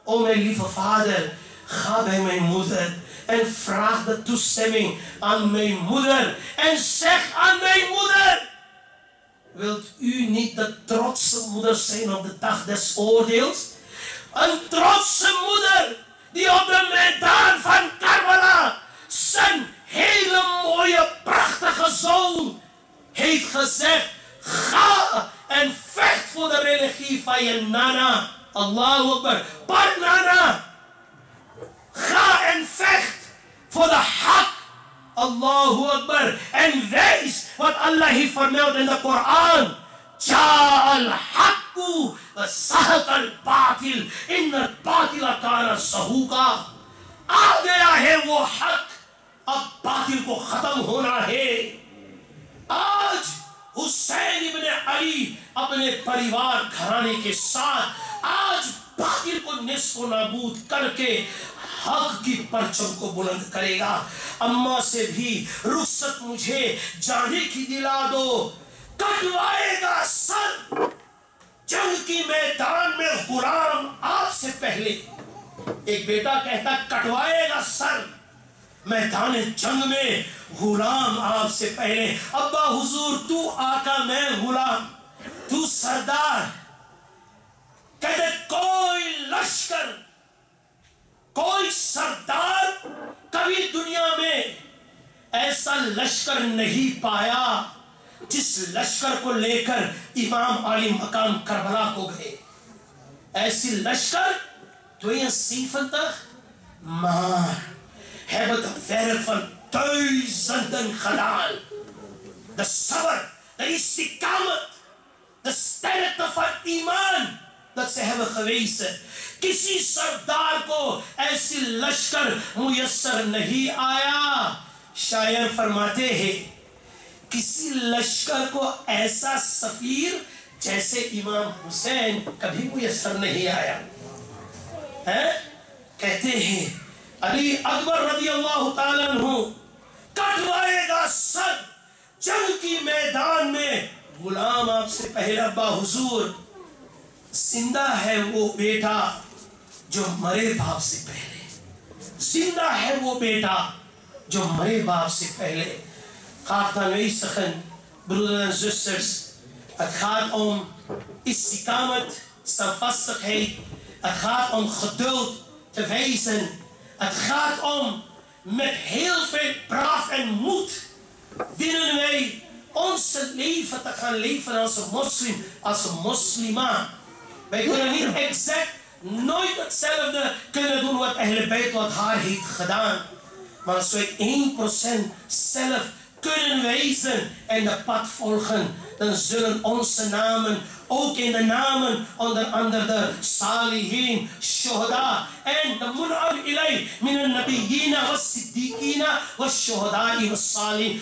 O mijn lieve vader, ga bij mijn moeder en vraag de toestemming aan mijn moeder. En zeg aan mijn moeder, wilt u niet de trotse moeder zijn op de dag des oordeels? Een trotse moeder die op de Maidan van Karbala zijn hele mooie prachtige zoon heeft gezegd, ga en vecht voor de religie van je nana. Allahu Akbar. Par nana. Ga en vecht voor de hak. Allahu Akbar. En wijs wat Allah heeft vermeld in de Koran. Ja'al haqqu wa sahaqal batil. Inna al-batila kana zahuqa. آ گیا ہے وہ حق اب باطل کو ختم ہونا ہے آج حسین ابن علی اپنے پریوار گھرانے کے ساتھ آج باطل کو نصف و نابود کر کے حق کی پرچم کو بلند کرے گا اماں سے بھی رخصت مجھے جانے کی دلا دو کٹوائے گا سر جنگ کی میدان میں غلام آپ سے پہلے ایک بیٹا کہتا کٹوائے گا سر میدان جنگ میں غلام آپ سے پہلے ابا حضور تو آقا میں غلام تو سردار کہتے کوئی لشکر کوئی سردار کبھی دنیا میں ایسا لشکر نہیں پایا جس لشکر کو لے کر امام علی مقام کربلا کو گئے ایسی لشکر 72 maar hebben de werk van duizenden gedaan. De sabr, de istiqamat, de sterkte van iman dat ze hebben gewezen. کسی سردار کو ایسی لشکر میسر نہیں آیا شاعر فرماتے ہیں کسی لشکر کو ایسا سفیر جیسے امام حسین کبھی میسر نہیں آیا کہتے ہیں علی اکبر رضی اللہ تعالیٰ عنہ کٹوائے گا سر جنگ کی میدان میں غلام آپ سے پہلے ابا حضور زندہ ہے وہ بیٹا جو مرے باپ سے پہلے زندہ ہے وہ بیٹا جو مرے باپ سے پہلے gaat dan wezen broeders en zusters het gaat om istiqamat standvastigheid het gaat om geduld te wijzen. Het gaat om met heel veel braaf en moed willen wij onze leven te gaan leven als een moslim, als een moslima. Wij kunnen niet exact nooit hetzelfde kunnen doen wat Ahl Bayt wat haar heeft gedaan. Maar als wij 1% zelf kunnen wijzen en de pad volgen, dan zullen onze namen ook in de namen onder de salihin, shuhada en de mun'al ilay min al-nabiyyina was-siddiqina was-shuhada'i was-salihin.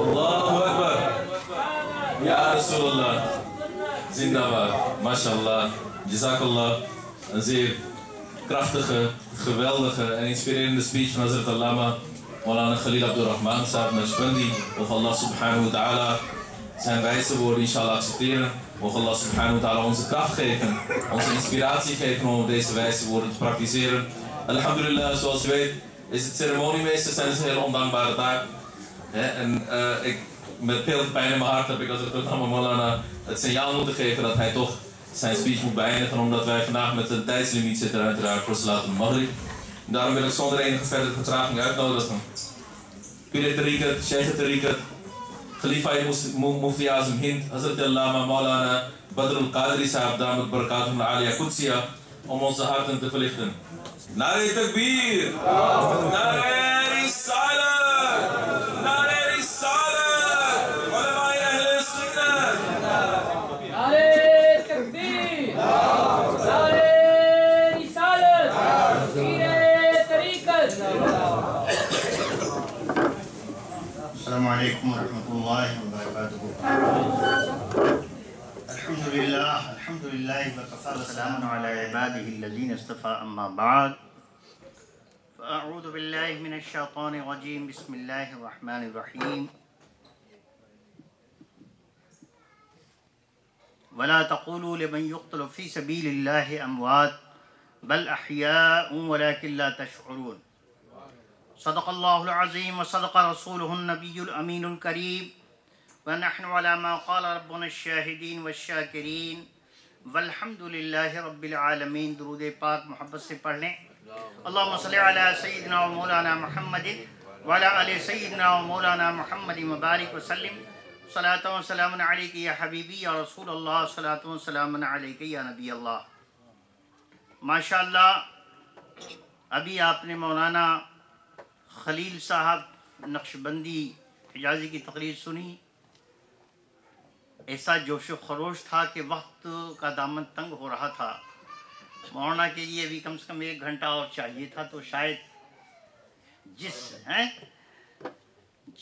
Allahu Akbar. Ya Rasulullah. Zindabad. Mashallah. Jazakallah. Een zeer krachtige, geweldige en inspirerende speech van Hazrat Allama Maulana Khalil Abdurrahman Sahib Naqshbandi. Mogen Allah subhanahu wa ta'ala zijn wijze woorden inshallah accepteren. Mogen Allah subhanahu wa ta'ala onze kracht geven, onze inspiratie geven om deze wijze woorden te praktiseren. Alhamdulillah, zoals je weet, is het ceremoniemeester zijn een heel ondankbare taak. En ik, met veel pijn in mijn hart heb ik als het Maulana het signaal moeten geven dat hij toch zijn speech moet beëindigen, omdat wij vandaag met een tijdslimiet zitten uiteraard voor Salat al-Maghrib. Daarom wil ik zonder enige verdere vertraging uitnodigen. Pir Tariqat, Sheikh Tariqat, Khalifa Mufti Azam Hind, Hazrat Allama Maulana Badrul Qadri Sahib Damat Barakatuhum al-Aliya Qudsiya, om onze harten te verlichten. Nare Takbir! Nare Risalat! Nare Risalat! Ulama Ahl Sunnah! Nare Takbir! Nare Risalat! Pir Tariqat! السلام عليكم ورحمة الله وبركاته. الحمد لله وكفى وسلام على عباده الذين اصطفى أما بعد فأعوذ بالله من الشيطان الرجيم بسم الله الرحمن الرحيم ولا تقولوا لمن يقتل في سبيل الله أموات بل أحياء ولكن لا تشعرون صدق الله العظيم وصدق رسوله النبي الأمين الكريم ونحن على ما قال ربنا الشاهدين والشاكرين والحمد لله رب العالمين. درود پاک محبت سے پڑھ لیں. اللهم صل على سيدنا ومولانا محمد وعلى آل سيدنا ومولانا محمد مبارك وسلم. صلاة وسلام عليك يا حبيبي يا رسول الله. صلاة وسلام عليك يا نبي الله. ماشاءاللہ ابھی آپ نے مولانا خلیل صاحب نقشبندی حجازی کی تقریر سنی. ایسا جوش و خروش تھا کہ وقت کا دامن تنگ ہو رہا تھا. مولانا کے لیے بھی کم سے کم 1 گھنٹہ اور چاہیے تھا. تو شاید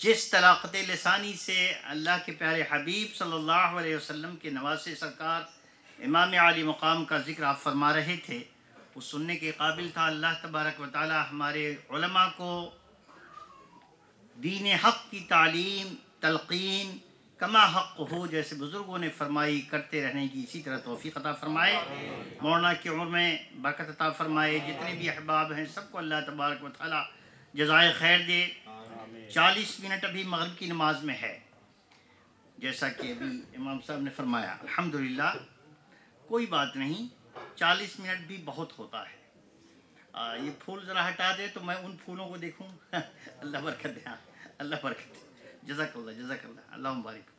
جس طلاقت لسانی سے اللہ کے پیارے حبیب صلی اللہ علیہ وسلم کے نواسے سرکار امام عالی مقام کا ذکر آپ فرما رہے تھے وہ سننے کے قابل تھا. اللہ تبارک و تعالی ہمارے علماء کو دین حق کی تعلیم تلقین کما حق ہو جیسے بزرگوں نے فرمائی کرتے رہنے کی اسی طرح توفیق عطا فرمائے. مولانا کی عمر میں برکت عطا فرمائے. جتنے بھی احباب ہیں سب کو اللہ تبارک و تعالی جزائے خیر دے. 40 منٹ ابھی مغرب کی نماز میں ہے جیسا کہ ابھی امام صاحب نے فرمایا. الحمدللہ کوئی بات نہیں, 40 منٹ بھی بہت ہوتا ہے. یہ پھول ذرا ہٹا دے تو میں ان پھولوں کو دیکھوں. اللہ برکت دے, اللہ برکت دے. جزاک اللہ, اللہ مبارک.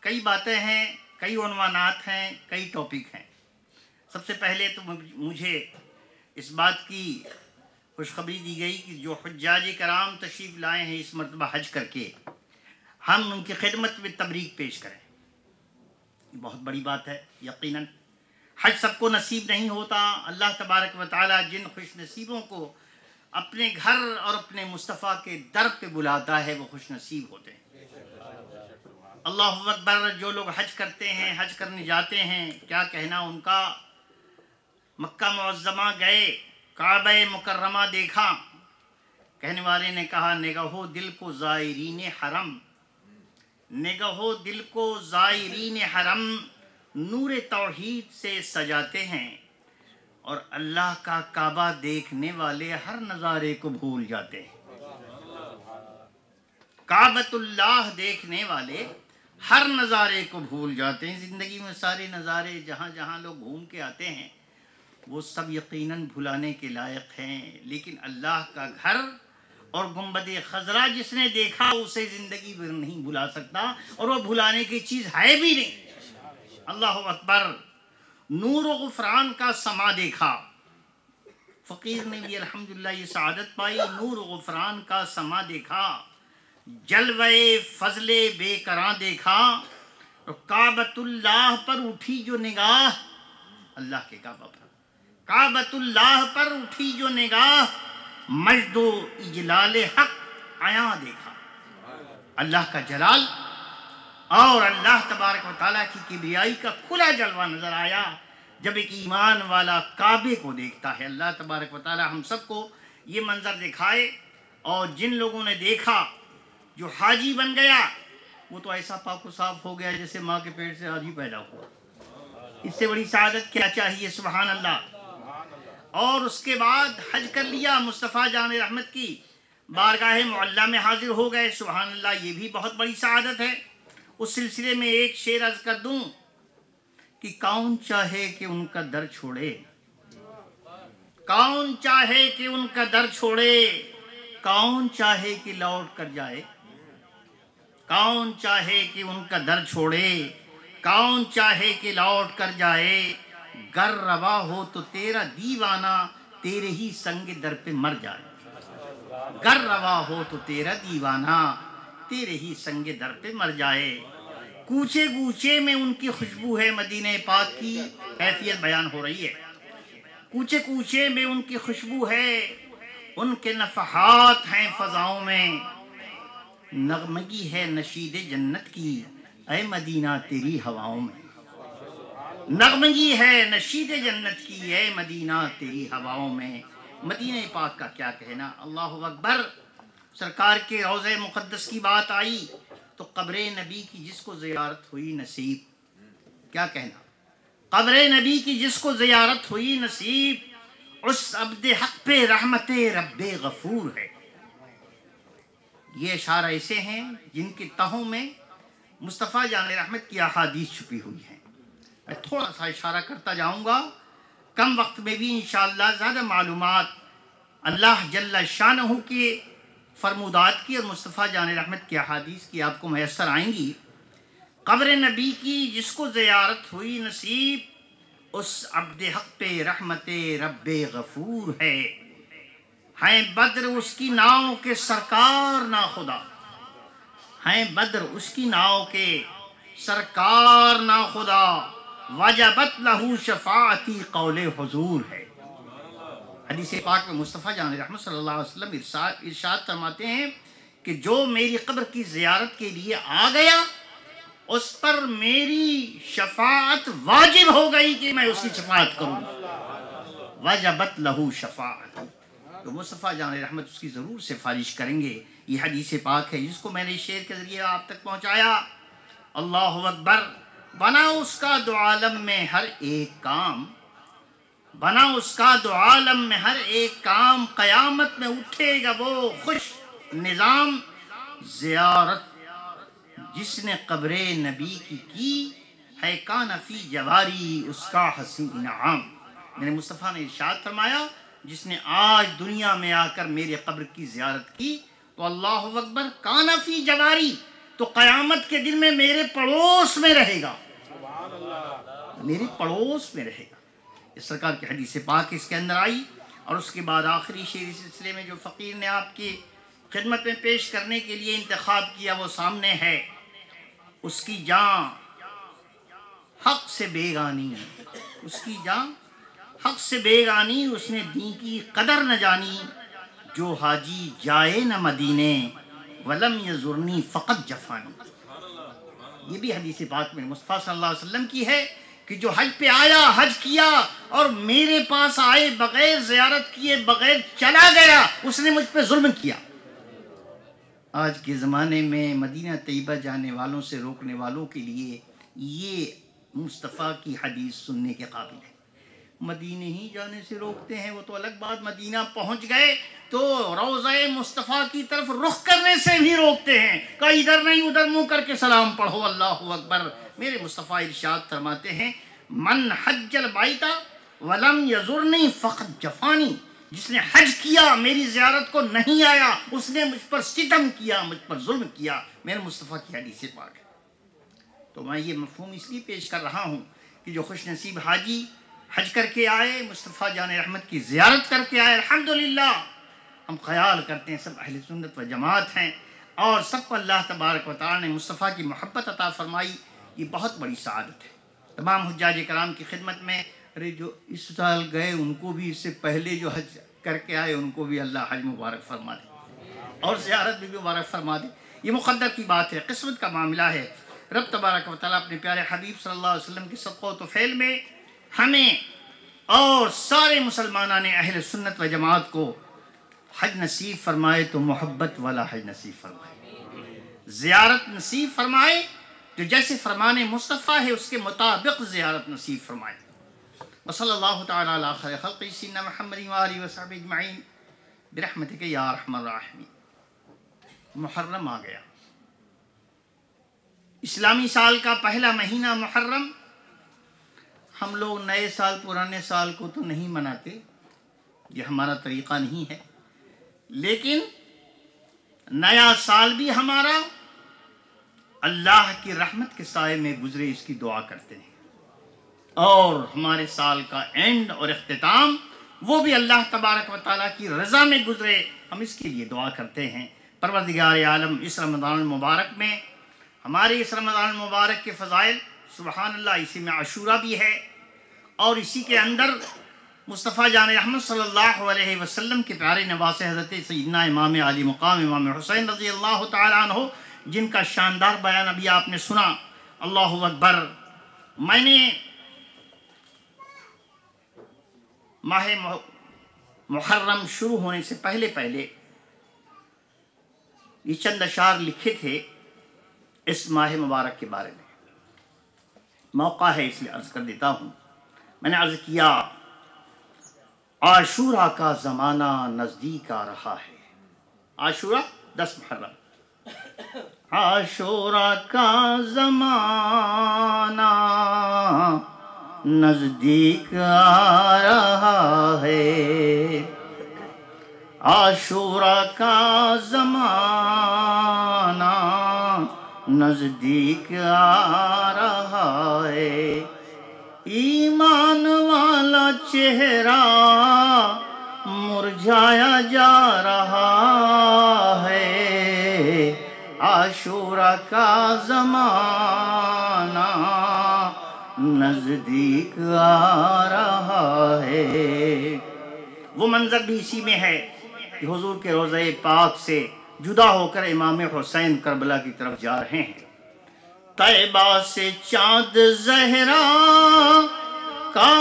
کئی باتیں ہیں, کئی عنوانات ہیں, کئی ٹاپک ہیں. سب سے پہلے تو مجھے اس بات کی خوشخبری دی گئی کہ جو حجاج کرام تشریف لائے ہیں اس مرتبہ حج کر کے, ہم ان کی خدمت میں تبریک پیش کریں. یہ بہت بڑی بات ہے. یقیناً حج سب کو نصیب نہیں ہوتا. اللہ تبارک و تعالی جن خوش نصیبوں کو اپنے گھر اور اپنے مصطفیٰ کے در پہ بلاتا ہے وہ خوش نصیب ہوتے ہیں. اللہ اکبر. جو لوگ حج کرتے ہیں, حج کرنے جاتے ہیں, کیا کہنا ان کا. مکہ معظمہ گئے, کعبہ مکرمہ دیکھا, کہنے والے نے کہا نگہو دل کو زائرین حرم, نگہو دل کو زائرین حرم نور توحید سے سجاتے ہیں اور اللہ کا کعبہ دیکھنے والے ہر نظارے کو بھول جاتے ہیں. کعبۃ اللہ دیکھنے والے ہر نظارے کو بھول جاتے ہیں. زندگی میں سارے نظارے جہاں جہاں لوگ گھوم کے آتے ہیں وہ سب یقیناً بھلانے کے لائق ہیں, لیکن اللہ کا گھر اور گنبد خضرا جس نے دیکھا اسے زندگی بھر نہیں بھلا سکتا, اور وہ بھلانے کی چیز ہے بھی نہیں. اللہ اکبر. نور و غفران کا سما دیکھا. فقیر نے بھی الحمدللہ یہ سعادت پائی. نور و غفران کا سما دیکھا, جلوے فضل بے کراں دیکھا. کعبۃ اللہ پر اٹھی جو نگاہ, اللہ کے کعبہ پر, کعبۃ اللہ پر اٹھی جو نگاہ, مجد و اجلال حق عیاں دیکھا. اللہ کا جلال اور اللہ تبارک و تعالیٰ کی کبریائی کا کھلا جلوہ نظر آیا جب ایک ایمان والا کعبے کو دیکھتا ہے. اللہ تبارک و تعالیٰ ہم سب کو یہ منظر دکھائے. اور جن لوگوں نے دیکھا, جو حاجی بن گیا وہ تو ایسا پاک و صاف ہو گیا جیسے ماں کے پیٹ سے حاجی پیدا ہوا. اس سے بڑی سعادت کیا چاہیے؟ سبحان اللہ. اور اس کے بعد حج کر لیا, مصطفیٰ جان رحمت کی بارگاہ معلیٰ میں حاضر ہو گئے. سبحان اللہ, یہ بھی بہت بڑی سعادت ہے. اس سلسلے میں ایک شعر عرض کر دوں کہ کون چاہے کہ ان کا در چھوڑے, کون چاہے کہ ان کا در چھوڑے, کون چاہے کہ لوٹ کر جائے, کون چاہے کہ ان کا در چھوڑے, کون چاہے کہ لوٹ کر جائے. گر روا ہو تو تیرا دیوانہ تیرے ہی سنگ در پہ مر جائے. گر روا ہو تو تیرا دیوانہ تیرے ہی سنگ در پہ مر جائے. کوچے کوچے میں ان کی خوشبو ہے, مدینہ پاک کی کیفیت بیان ہو رہی ہے. کوچے کوچے میں ان کی خوشبو ہے, ان کے نفحات ہیں فضاؤں میں. نغمگی ہے نشید جنت کی اے مدینہ تیری ہواؤں میں. نغمگی ہے نشید جنت کی اے مدینہ تیری ہواؤں میں. مدینہ پاک کا کیا کہنا. اللہ اکبر. سرکار کے روضہ مقدس کی بات آئی تو قبر نبی کی جس کو زیارت ہوئی نصیب, کیا کہنا. قبر نبی کی جس کو زیارت ہوئی نصیب, اس عبد حق پہ رحمت رب غفور ہے. یہ اشعار ایسے ہیں جن کی تہوں میں مصطفیٰ جان رحمت کی احادیث چھپی ہوئی ہیں. میں تھوڑا سا اشارہ کرتا جاؤں گا, کم وقت میں بھی انشاءاللہ زیادہ معلومات اللہ جل شانہ کے فرمودات کی اور مصطفیٰ جان رحمت کی احادیث کی آپ کو میسر آئیں گی. قبر نبی کی جس کو زیارت ہوئی نصیب, اس عبد حق پہ رحمت رب غفور ہے. ہیں بدر اس کی ناؤ کے سرکار نا خدا, ہیں بدر اس کی ناؤ کے سرکار نا خدا. وجبت لہو شفاعتی قول حضور ہے. حدیث پاک میں مصطفیٰ جان رحمت صلی اللہ علیہ وسلم ارشاد فرماتے ہیں کہ جو میری قبر کی زیارت کے لیے آ گیا اس پر میری شفاعت واجب ہو گئی کہ میں اس کی شفاعت کروں. وجبت لہو شفاعت, تو مصطفیٰ جان رحمت اس کی ضرور سفارش کریں گے. یہ حدیث پاک ہے جس کو میں نے شعر کے ذریعے آپ تک پہنچایا. اللہ اکبر. بنا اس کا دو عالم میں ہر ایک کام, بنا اس کا دو عالم میں ہر ایک کام. قیامت میں اٹھے گا وہ خوش نظام. زیارت جس نے قبر نبی کی ہے کان فی جواری اس کا حسین انعام. میرے مصطفیٰ نے ارشاد فرمایا جس نے آج دنیا میں آ کر میرے قبر کی زیارت کی تو اللہ اکبر کان فی جواری, تو قیامت کے دن میں میرے پڑوس میں رہے گا, میرے پڑوس میں رہے گا. اس سرکار کی حدیث پاک اس کے اندر آئی. اور اس کے بعد آخری شعر اس سلسلے میں جو فقیر نے آپ کی خدمت میں پیش کرنے کے لیے انتخاب کیا وہ سامنے ہے. اس کی جان حق سے بیگانی, اس کی جان حق سے بیگانی, اس نے دین کی قدر نہ جانی. جو حاجی جائے نہ مدینے ولم یزرنی فقط جفانی. یہ بھی حدیث پاک میں مصطفیٰ صلی اللہ علیہ وسلم کی ہے کہ جو حج پہ آیا, حج کیا اور میرے پاس آئے بغیر زیارت کیے بغیر چلا گیا, اس نے مجھ پہ ظلم کیا. آج کے زمانے میں مدینہ طیبہ جانے والوں سے روکنے والوں کے لیے یہ مصطفیٰ کی حدیث سننے کے قابل ہے. مدینے ہی جانے سے روکتے ہیں وہ تو الگ بات, مدینہ پہنچ گئے تو روضہ مصطفیٰ کی طرف رخ کرنے سے بھی روکتے ہیں کہ ادھر نہیں ادھر منہ کر کے سلام پڑھو. اللہ اکبر. میرے مصطفیٰ ارشاد فرماتے ہیں من حج البیت ولم یزرنی فقط جفانی. جس نے حج کیا میری زیارت کو نہیں آیا اس نے مجھ پر ستم کیا, مجھ پر ظلم کیا. میرے مصطفیٰ کی حدیث پاک ہے. تو میں یہ مفہوم اس لیے پیش کر رہا ہوں کہ کہ جو خوش نصیب حاجی حج کر کے آئے، مصطفیٰ جان رحمت کی زیارت کر کے آئے، الحمدللہ ہم خیال کرتے ہیں سب اہل سنت و جماعت ہیں اور سب کو اللہ تبارک و تعالیٰ نے مصطفیٰ کی محبت عطا فرمائی، یہ بہت بڑی سعادت ہے۔ تمام حجاج کرام کی خدمت میں، ارے جو اس سال گئے ان کو بھی، اس سے پہلے جو حج کر کے آئے ان کو بھی اللہ حج مبارک فرما دے اور زیارت بھی مبارک فرما دے۔ یہ مقدر کی بات ہے، قسمت کا معاملہ ہے۔ رب تبارک و تعالیٰ اپنے پیارے حبیب صلی اللہ علیہ وسلم کے صدقہ و طفیل میں ہمیں اور سارے مسلمانان اہل سنت و جماعت کو حج نصیب فرمائے تو محبت والا حج نصیب فرمائے، زیارت نصیب فرمائے جو جیسے فرمان مصطفیٰ ہے اس کے مطابق زیارت نصیب فرمائے۔ وصلی اللہ تعالیٰ علی خیر خلق سیدنا محمد وآلہ وصحبہ اجمعین برحمتک یا ارحم الراحمین۔ محرم آ گیا، اسلامی سال کا پہلا مہینہ محرم۔ ہم لوگ نئے سال پرانے سال کو تو نہیں مناتے، یہ ہمارا طریقہ نہیں ہے، لیکن نیا سال بھی ہمارا اللہ کی رحمت کے سائے میں گزرے اس کی دعا کرتے ہیں، اور ہمارے سال کا اینڈ اور اختتام وہ بھی اللہ تبارک و تعالیٰ کی رضا میں گزرے، ہم اس کے لیے دعا کرتے ہیں۔ پروردگار عالم اس رمضان المبارک میں، ہمارے اس رمضان المبارک کے فضائل سبحان اللہ، اسی میں عاشورہ بھی ہے اور اسی کے اندر مصطفیٰ جان احمد صلی اللہ علیہ وسلم کے پیارے نواسے حضرت سیدنا امام علی مقام امام حسین رضی اللہ تعالیٰ عنہ، جن کا شاندار بیان ابھی آپ نے سنا۔ اللہ اکبر۔ میں نے ماہ محرم شروع ہونے سے پہلے یہ چند اشعار لکھے تھے اس ماہ مبارک کے بارے میں، موقع ہے اس لیے عرض کر دیتا ہوں۔ میں نے عرض کیا عاشورہ کا زمانہ نزدیک آ رہا ہے۔ عاشورہ 10 محرم۔ عاشورہ کا زمانہ نزدیک آ رہا ہے، عاشورہ کا زمانہ نزدیک آ رہا ہے، ایمان والا چہرہ مرجھایا جا رہا ہے، عاشورہ کا زمانہ نزدیک آ رہا ہے۔ وہ منظر بھی اسی میں ہے کہ حضور کے روضہ پاک سے جدا ہو کر امام حسین کربلا کی طرف جا رہے ہیں۔ طیبہ سے چاند زہرا کا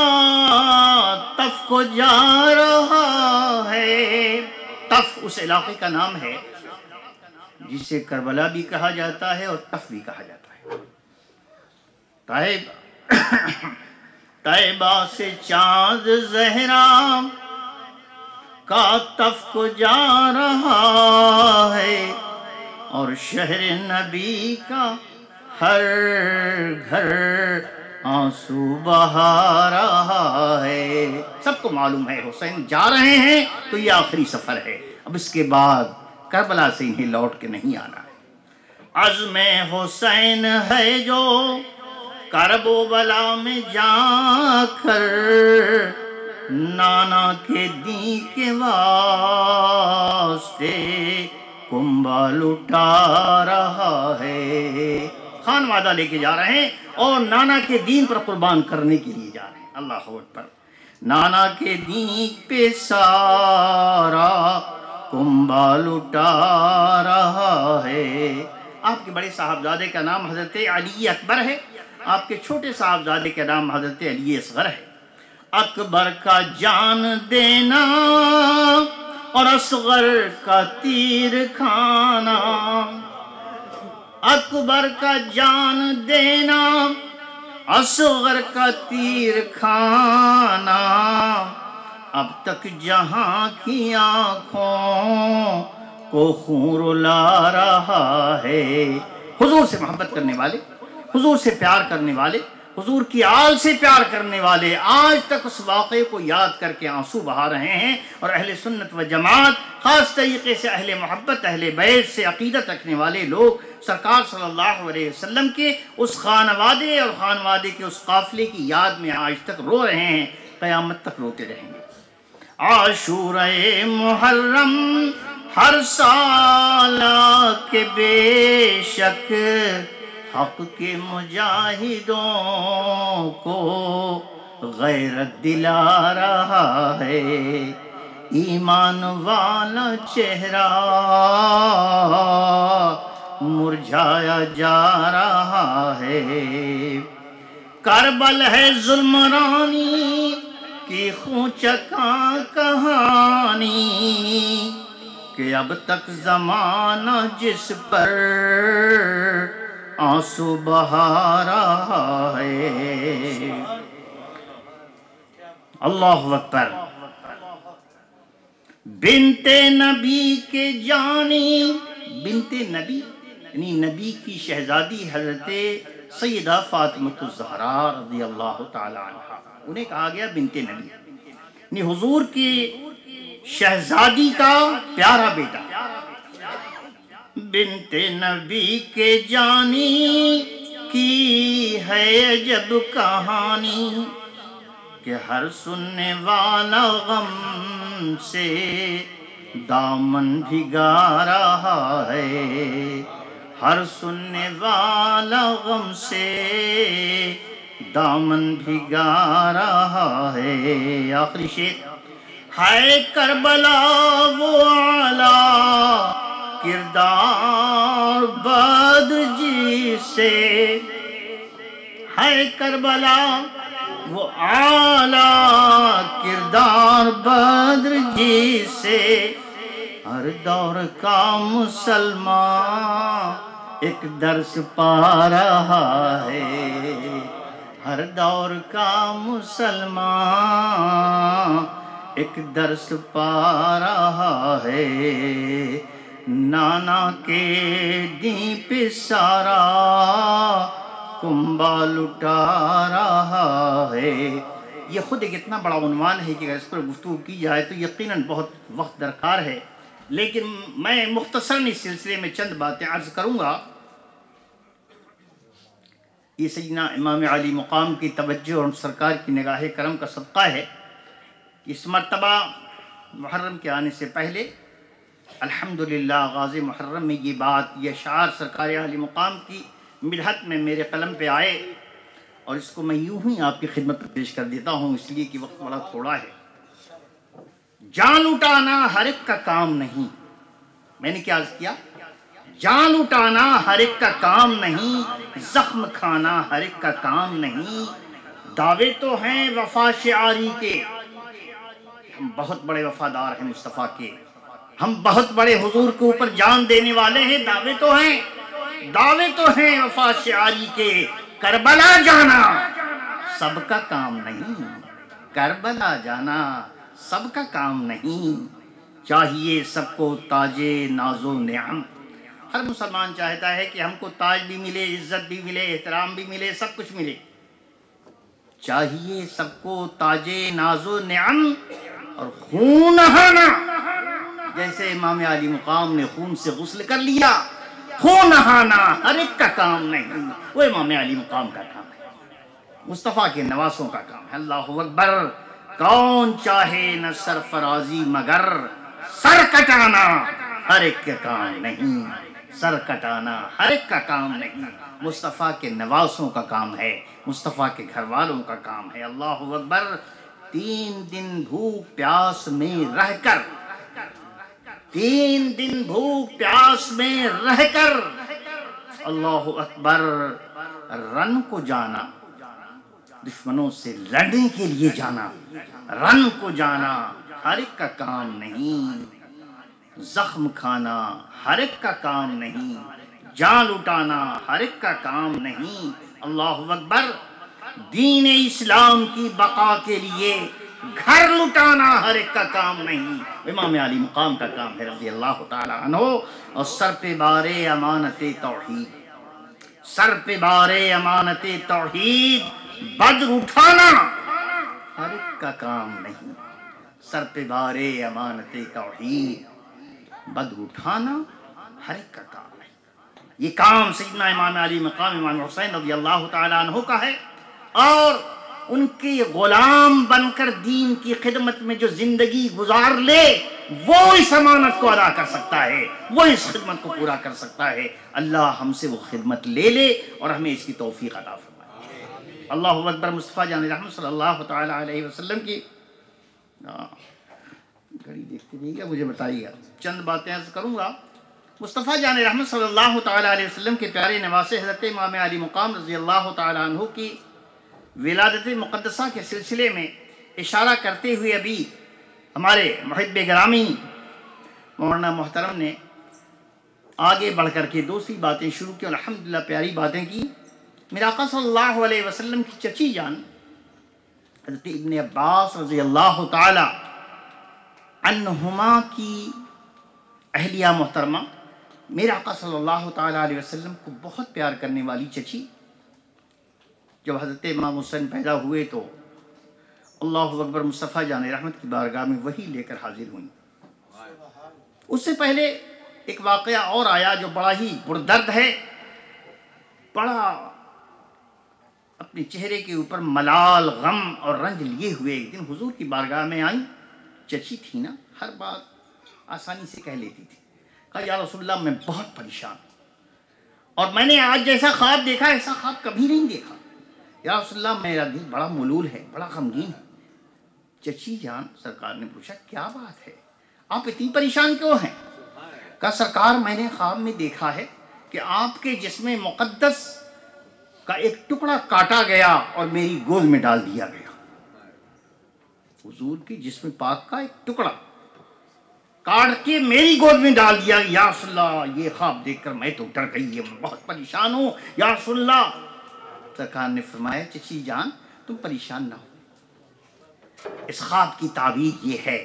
طف کو جا رہا ہے۔ طف اس علاقے کا نام ہے جسے کربلا بھی کہا جاتا ہے اور طف بھی کہا جاتا ہے۔ طیبہ سے چاند زہرا کا طف کو جا رہا ہے، اور شہر نبی کا ہر گھر آنسو بہا رہا ہے۔ سب کو معلوم ہے حسین جا رہے ہیں تو یہ آخری سفر ہے، اب اس کے بعد کربلا سے انہیں لوٹ کے نہیں آنا ہے۔ عزم حسین ہے جو کرب و بلا میں جا کر نانا کے دین کے واسطے کنبہ لٹا رہا ہے۔ خان وعدہ لے کے جا رہے ہیں اور نانا کے دین پر قربان کرنے کے لیے جا رہے ہیں۔ اللہ اکبر۔ نانا کے دین پہ سارا کنبہ لٹا رہا ہے۔ آپ کے بڑے صاحبزادے کا نام حضرت علی اکبر ہے، آپ کے چھوٹے صاحبزادے کا نام حضرت علی اصغر ہے۔ اکبر کا جان دینا اور اصغر کا تیر کھانا، اکبر کا جان دینا اصغر کا تیر کھانا، اب تک جہاں کی آنکھوں کو خون رلا رہا ہے۔ حضور سے محبت کرنے والے، حضور سے پیار کرنے والے، حضور کی آل سے پیار کرنے والے آج تک اس واقعے کو یاد کر کے آنسو بہا رہے ہیں، اور اہل سنت و جماعت خاص طریقے سے اہل محبت اہل بیت سے عقیدت رکھنے والے لوگ سرکار صلی اللہ علیہ وسلم کے اس خانوادے اور خانوادے کے اس قافلے کی یاد میں آج تک رو رہے ہیں، قیامت تک روتے رہیں گے۔ عاشورہ محرم ہر سال کے بے شک حق کے مجاہدوں کو غیرت دلا رہا ہے، ایمان والا چہرہ مرجھایا جا رہا ہے۔ کربل ہے ظلم رانی کی خونچکا کہانی کہ اب تک زمانہ جس پر آنسو بہا رہا ہے۔ اللہ اکبر۔ بنت نبی کے جانی، بنت نبی یعنی نبی کی شہزادی حضرت سیدہ فاطمہ الزہرا رضی اللہ تعالی عنہ، انہیں کہا گیا بنت نبی، یعنی حضور کی شہزادی کا پیارا بیٹا۔ بنت نبی کے جانی کی ہے عجب کہانی کہ ہر سننے والا غم سے دامن بھگا رہا ہے، ہر سننے والا غم سے دامن بھگا رہا ہے۔ آخری شعر، ہے کربلا وہ اعلیٰ کردار بدر جی سے، ہے کربلا وہ اعلیٰ کردار بدر جی سے، ہر دور کا مسلمان ایک درس پا رہا ہے، ہر دور کا مسلمان ایک درس پا رہا ہے، نانا کے دین پہ سارا کنبہ لٹا رہا ہے۔ یہ خود ایک اتنا بڑا عنوان ہے کہ اگر اس پر گفتگو کی جائے تو یقیناً بہت وقت درکار ہے، لیکن میں مختصراً اس سلسلے میں چند باتیں عرض کروں گا۔ یہ سیدنا امام علی مقام کی توجہ اور سرکار کی نگاہ کرم کا صدقہ ہے۔ اس مرتبہ محرم کے آنے سے پہلے الحمدللہ آغاز محرم میں یہ بات، یہ اشعار سرکار علی مقام کی مدحت میں میرے قلم پہ آئے، اور اس کو میں یوں ہی آپ کی خدمت میں پیش کر دیتا ہوں، اس لیے کہ وقت بڑا تھوڑا ہے۔ جان اٹھانا ہر ایک کا کام نہیں، میں نے کیا عرض کیا؟ جان اٹھانا ہر ایک کا کام نہیں، زخم کھانا ہر ایک کا کام نہیں، دعوے تو ہیں وفا شعاری کے، ہم بہت بڑے وفادار ہیں مصطفیٰ کے، ہم بہت بڑے حضور کے اوپر جان دینے والے ہیں، دعوے تو ہیں وفا شعاری کے، کربلا جانا سب کا کام نہیں، کربلا جانا سب کا کام نہیں، چاہیے سب کو تاج ناز و نعم۔ ہر مسلمان چاہتا ہے کہ ہم کو تاج بھی ملے، عزت بھی ملے، احترام بھی ملے، سب کچھ ملے۔ چاہیے سب کو تاج ناز و نعم اور خون نہانا، جیسے امام علی مقام نے خون سے غسل کر لیا۔ خون نہانا ہر ایک کا کام نہیں، وہ امام علی مقام کا کام ہے، مصطفیٰ کے نواسوں کا کام ہے۔ اللہ اکبر۔ کون چاہے نہ سرفرازی مگر سر کٹانا ہر ایک کا کام نہیں، سر کٹانا ہر ایک کا کام نہیں، مصطفیٰ کے نواسوں کا کام ہے، مصطفیٰ کے گھر والوں کا کام ہے۔ اللہ اکبر۔ 3 دن بھوک پیاس میں رہ کر، 3 دن بھوک پیاس میں رہ کر، اللہ اکبر، رن کو جانا، دشمنوں سے لڑنے کے لیے جانا، رن کو جانا ہر ایک کا کام نہیں، زخم کھانا ہر ایک کا کام نہیں، جان لٹانا ہر ایک کا کام نہیں۔ اللہ اکبر۔ دین اسلام کی بقا کے لیے گھر لٹانا ہر ایک کا کام نہیں، امام علی مقام کا کام ہے رضی اللہ تعالی عنہ۔ اور سر پہ بارے امانت توحید، سر پہ بارے امانت توحید، بد اٹھانا ہر ایک کا کام نہیں، سر پہ بارے امانت توحید، بد اٹھانا ہر ایک کا کام نہیں۔ یہ کام سیدنا امام علی مقام امام حسین رضی اللہ تعالیٰ عنہ کا ہے، اور ان کے غلام بن کر دین کی خدمت میں جو زندگی گزار لے وہ اس امانت کو ادا کر سکتا ہے، وہ اس خدمت کو پورا کر سکتا ہے۔ اللہ ہم سے وہ خدمت لے لے اور ہمیں اس کی توفیق عطا فرمائے۔ اللہ اکبر۔ مصطفیٰ جان رحمت صلی اللہ تعالیٰ علیہ وسلم کی گھڑی دیکھتے رہیے گا، مجھے بتائیے گا، چند باتیں عرض کروں گا۔ مصطفیٰ جان رحمت صلی اللہ تعالیٰ علیہ وسلم کے پیارے نواسے حضرت امام علی مقام رضی اللہ تعالیٰ عنہ کی ولادت مقدسہ کے سلسلے میں اشارہ کرتے ہوئے ابھی ہمارے محب گرامی مولانا محترم نے آگے بڑھ کر کے دوسری باتیں شروع کی، الحمدللہ پیاری باتیں کی۔ میرے آقا صلی اللہ علیہ وسلم کی چچی جان حضرت ابن عباس رضی اللہ تعالی عنہما کی اہلیہ محترمہ، میرے آقا صلی اللہ تعالی علیہ وسلم کو بہت پیار کرنے والی چچی، جب حضرت امام حسین پیدا ہوئے تو اللہ اکبر مصطفیٰ جان رحمت کی بارگاہ میں وہی لے کر حاضر ہوئیں۔ اس سے پہلے ایک واقعہ اور آیا جو بڑا ہی پردرد ہے، بڑا اپنے چہرے کے اوپر ملال غم اور رنج لیے ہوئے ایک دن حضور کی بارگاہ میں آئیں۔ چچی تھی نا، ہر بات آسانی سے کہہ لیتی تھی۔ کہا یا رسول اللہ میں بہت پریشان ہوں، اور میں نے آج جیسا خواب دیکھا ایسا خواب کبھی نہیں دیکھا۔ یا رسول اللہ میرا دل بڑا ملول ہے، بڑا غمگین ہے۔ چچی جان سرکار نے پوچھا کیا بات ہے، آپ اتنی پریشان کیوں ہیں؟ کہا سرکار میں نے خواب میں دیکھا ہے کہ آپ کے جسم مقدس کا ایک ٹکڑا کاٹا گیا اور میری گود میں ڈال دیا گیا۔ حضور کی جسم پاک کا ایک ٹکڑا کاٹ کے میری گود میں ڈال دیا۔ یا رسول اللہ یہ خواب دیکھ کر میں تو ڈر گئی، میں بہت پریشان ہوں یا رسول اللہ۔ سرکار نے فرمایا چچی جان تم پریشان نہ ہو، اس خواب کی تعبیر یہ ہے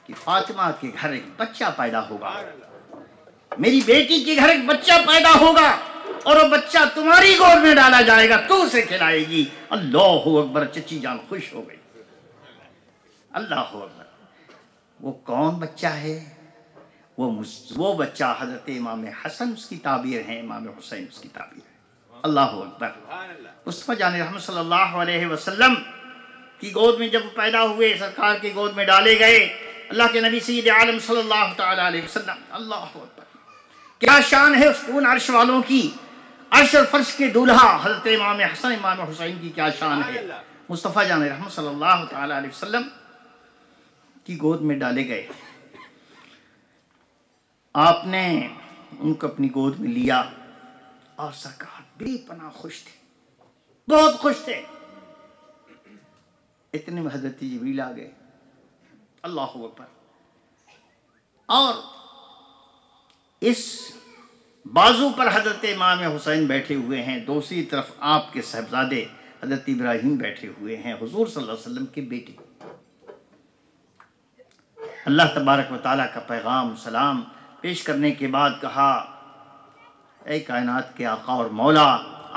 کہ فاطمہ کے گھر ایک بچہ پیدا ہوگا، میری بیٹی کے گھر ایک بچہ پیدا ہوگا، اور وہ بچہ تمہاری گود میں ڈالا جائے گا، تو اسے کھلائے گی۔ اللہ اکبر۔ چچی جان خوش ہو گئی۔ اللہ اکبر۔ وہ کون بچہ ہے؟ وہ بچہ حضرت امام حسن اس کی تعبیر ہے، امام حسین اس کی تعبیر ہے۔ اللہ اکبر۔ مصطفیٰ جان رحمت صلی اللہ علیہ وسلم کی گود میں جب پیدا ہوئے، سرکار کی گود میں ڈالے گئے، اللہ کے نبی سید عالم صلی اللہ تعالی علیہ وسلم، اللہ اکبر، کیا شان ہے اس کون عرش والوں کی، عرش اور فرش کے دولہا حضرت امام حسن امام حسین کی کیا شان ہے۔ مصطفیٰ جان رحمت صلی اللہ تعالی علیہ وسلم کی گود میں ڈالے گئے، آپ نے ان کو اپنی گود میں لیا، اور سرکار بے پناہ خوش تھے، بہت خوش تھے۔ اتنے میں حضرت جبریل آ گئے، اللہ اکبر، اور اس بازو پر حضرت امام حسین بیٹھے ہوئے ہیں، دوسری طرف آپ کے صاحبزادے حضرت ابراہیم بیٹھے ہوئے ہیں، حضور صلی اللہ علیہ وسلم کے بیٹے۔ اللہ تبارک و تعالیٰ کا پیغام سلام پیش کرنے کے بعد کہا اے کائنات کے آقا اور مولا،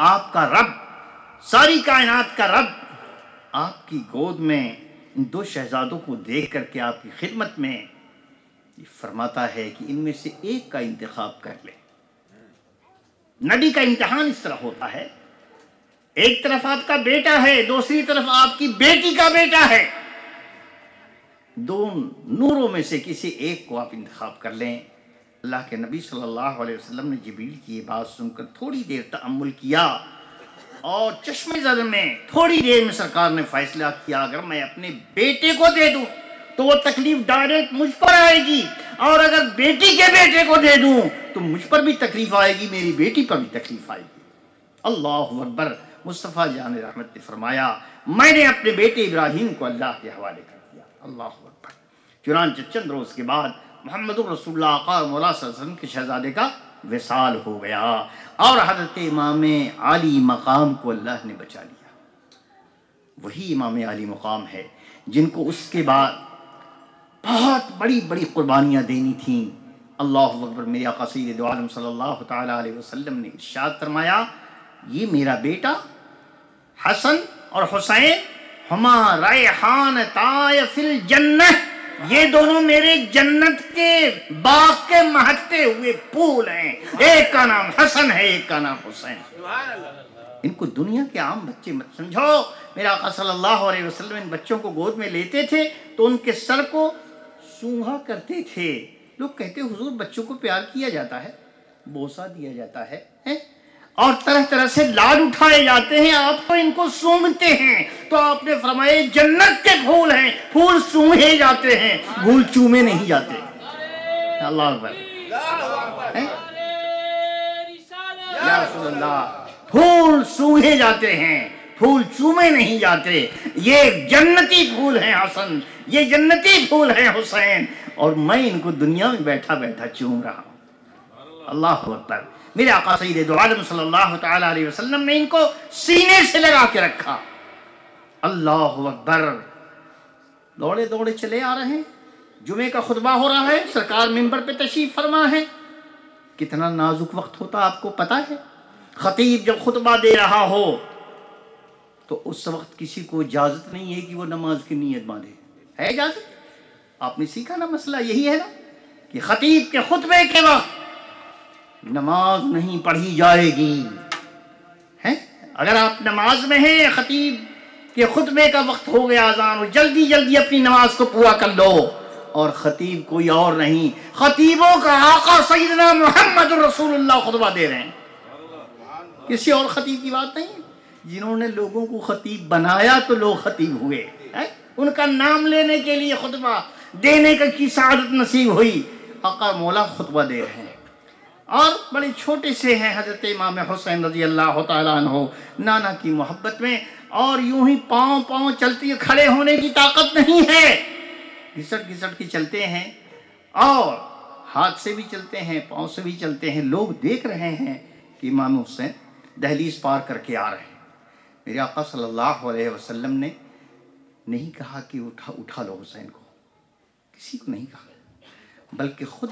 آپ کا رب، ساری کائنات کا رب آپ کی گود میں ان دو شہزادوں کو دیکھ کر کے آپ کی خدمت میں فرماتا ہے کہ ان میں سے ایک کا انتخاب کر لے۔ نبی کا امتحان اس طرح ہوتا ہے، ایک طرف آپ کا بیٹا ہے، دوسری طرف آپ کی بیٹی کا بیٹا ہے، دو نوروں میں سے کسی ایک کو آپ انتخاب کر لیں۔ اللہ کے نبی صلی اللہ علیہ وسلم نے جبریل کی یہ بات سن کر تھوڑی دیر تأمل کیا، اور چشم زد میں تھوڑی دیر میں سرکار نے فیصلہ کیا اگر میں اپنے بیٹے کو دے دوں تو وہ تکلیف ڈائریکٹ مجھ پر آئے گی، اور اگر بیٹی کے بیٹے کو دے دوں تو مجھ پر بھی تکلیف آئے گی، میری بیٹی پر بھی تکلیف آئے گی۔ اللہ اکبر۔ مصطفیٰ جان رحمت نے فرمایا میں نے اپنے بیٹے ابراہیم کو اللہ کے حوالے کر دیا۔ اللہ اکبر۔ چنانچہ چند روز کے بعد محمد رسول اللہ آقا مولا صلی اللہ علیہ وسلم کے شہزادے کا وصال ہو گیا، اور حضرت امام عالی مقام کو اللہ نے بچا لیا۔ وہی امام عالی مقام ہے جن کو اس کے بعد بہت بڑی بڑی قربانیاں دینی تھیں۔ اللہ اکبر۔ میرے آقا سید عالم صلی اللہ تعالی علیہ وسلم نے ارشاد فرمایا یہ میرا بیٹا حسن اور حسین ہما ریحان طائف الجنہ، یہ دونوں میرے جنت کے باغ کے مہکتے ہوئے پھول ہیں، ایک کا نام حسن ہے ایک کا نام حسین۔ ان کو دنیا کے عام بچے مت سمجھو۔ میرا آقا صلی اللہ علیہ وسلم ان بچوں کو گود میں لیتے تھے تو ان کے سر کو سونگھا کرتے تھے۔ لوگ کہتے حضور بچوں کو پیار کیا جاتا ہے، بوسہ دیا جاتا ہے اور طرح طرح سے لاڈ اٹھائے جاتے ہیں، آپ تو ان کو سونگھتے ہیں۔ تو آپ نے فرمایا جنت کے پھول ہیں، پھول سونگھے جاتے ہیں، پھول چومے نہیں جاتے۔ اللہ اکبر، یا رسول اللہ، پھول سونگھے جاتے ہیں، پھول چومے نہیں جاتے۔ یہ جنتی پھول ہیں حسن، یہ جنتی پھول ہیں حسین، اور میں ان کو دنیا میں بیٹھا بیٹھا چوم رہا ہوں۔ اللہ اکبر۔ میرے آقا سید دو عالم صلی اللہ تعالی علیہ وسلم نے ان کو سینے سے لگا کے رکھا۔ اللہ اکبر۔ دوڑے دوڑے چلے آ رہے ہیں، جمعے کا خطبہ ہو رہا ہے، سرکار منبر پہ تشریف فرما ہے۔ کتنا نازک وقت ہوتا آپ کو پتا ہے؟ خطیب جب خطبہ دے رہا ہو تو اس وقت کسی کو اجازت نہیں ہے کہ وہ نماز کی نیت باندھے، ہے اجازت؟ آپ نے سیکھا نا مسئلہ یہی ہے نا کہ خطیب کے خطبے کے وقت نماز نہیں پڑھی جائے گی۔ اگر آپ نماز میں ہیں، خطیب کے خطبے کا وقت ہو گیا اذان، جلدی جلدی اپنی نماز کو پورا کر لو۔ اور خطیب کوئی اور نہیں، خطیبوں کا آقا سیدنا محمد رسول اللہ خطبہ دے رہے ہیں، کسی اور خطیب کی بات نہیں۔ جنہوں نے لوگوں کو خطیب بنایا تو لوگ خطیب ہوئے، ان کا نام لینے کے لیے خطبہ دینے کی سعادت نصیب ہوئی۔ آقا مولا خطبہ دے رہے ہیں اور بڑے چھوٹے سے ہیں، حضرت امام حسین رضی اللہ تعالیٰ عنہ، نانا کی محبت میں، اور یوں ہی پاؤں پاؤں چلتی، کھڑے ہونے کی طاقت نہیں ہے، گھسٹ گھسٹ کے چلتے ہیں اور ہاتھ سے بھی چلتے ہیں، پاؤں سے بھی چلتے ہیں۔ لوگ دیکھ رہے ہیں کہ امام حسین دہلیز پار کر کے آ رہے ہیں۔ میرے آقا صلی اللہ علیہ وسلم نے نہیں کہا کہ اٹھا لو حسین کو، کسی کو نہیں کہا، بلکہ خود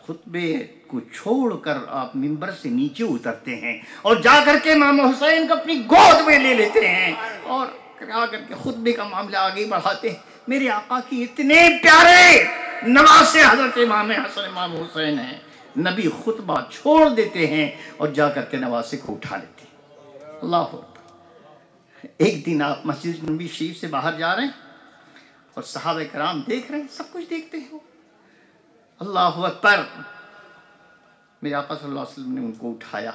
خطبے کو چھوڑ کر آپ منبر سے نیچے اترتے ہیں اور جا کر کے امام حسین کو اپنی گود میں لے لیتے ہیں اور آ کر کے خطبے کا معاملہ آگے بڑھاتے ہیں۔ میرے آقا کی اتنے پیارے نواسے حضرت امام حسن امام حسین ہیں، نبی خطبہ چھوڑ دیتے ہیں اور جا کر کے نواسے کو اٹھا لیتے ہیں۔ اللہ اکبر۔ ایک دن آپ مسجد نبی شریف سے باہر جا رہے ہیں اور صحابہ کرام دیکھ رہے ہیں، سب کچھ دیکھتے ہیں۔ اللہ اکبر۔ میرے آقا صلی اللہ علیہ وسلم نے ان کو اٹھایا،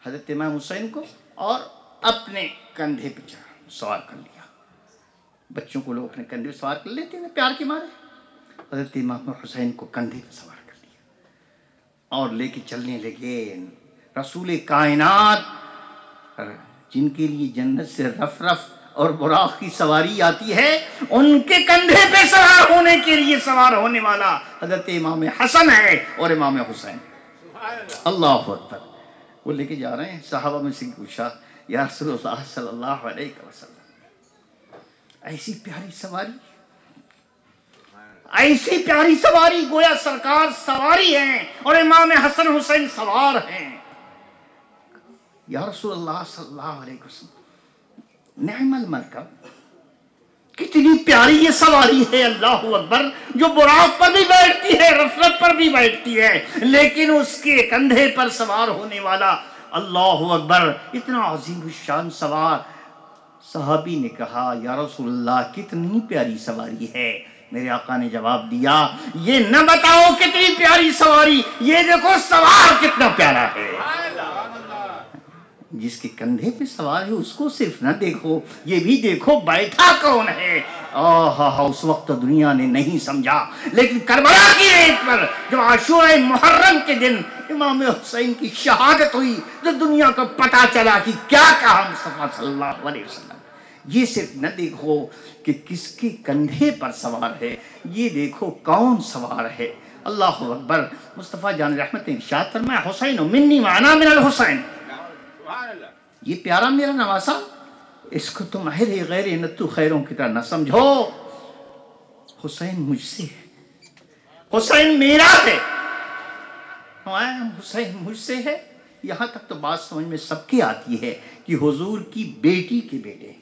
حضرت امام حسین کو، اور اپنے کندھے پہ سوار کر لیا۔ بچوں کو لوگ اپنے کندھے پہ سوار کر لیتے ہیں پیار کے مارے، حضرت امام حسین کو کندھے پہ سوار کر لیا اور لے کے چلنے لگے۔ رسول کائنات جن کے لیے جنت سے رف رف اور براق کی سواری آتی ہے، ان کے کندھے پہ سوار ہونے کے لیے سوار ہونے والا حضرت امام حسن ہے اور امام حسین۔ اللہ اکبر۔ وہ لے کے جا رہے ہیں، صحابہ میں سے پوچھا، یا رسول اللہ صلی اللہ علیہ وسلم، ایسی پیاری سواری، ایسی پیاری سواری، گویا سرکار سواری ہیں اور امام حسن حسین سوار ہیں۔ یا رسول اللہ صلی اللہ علیہ وسلم، نعم المرکب، کتنی پیاری یہ سواری ہے، اللہ اکبر، جو براق پر بھی بیٹھتی ہے، رفرت پر بھی بیٹھتی ہے، لیکن اس کے کندھے پر سوار ہونے والا، اللہ اکبر، اتنا عظیم الشان سوار۔ صحابی نے کہا، یا رسول اللہ کتنی پیاری سواری ہے۔ میرے آقا نے جواب دیا، یہ نہ بتاؤ کتنی پیاری سواری، یہ دیکھو سوار کتنا پیارا ہے۔ جس کے کندھے پہ سوار ہے اس کو صرف نہ دیکھو، یہ بھی دیکھو بیٹھا کون ہے۔ اس وقت تو دنیا نے نہیں سمجھا، لیکن کربلا کی ریت پر جب عاشورہ محرم کے دن امام حسین کی شہادت ہوئی تو دنیا کو پتا چلا کہ کیا کہا مصطفیٰ صلی اللہ علیہ وسلم۔ یہ صرف نہ دیکھو کہ کس کے کندھے پر سوار ہے، یہ دیکھو کون سوار ہے۔ اللہ اکبر۔ مصطفیٰ جان رحمت نے ارشاد فرمایا، حسین منی وانا من الحسین، یہ پیارا میرا نواسا، اس کو تم اہل غیر نتو خیروں کی طرح نہ سمجھو، حسین مجھ سے ہے، حسین میرا ہے، حسین مجھ سے ہے، یہاں تک تو بات سمجھ میں سب کی آتی ہے کہ حضور کی بیٹی کے بیٹے ہیں،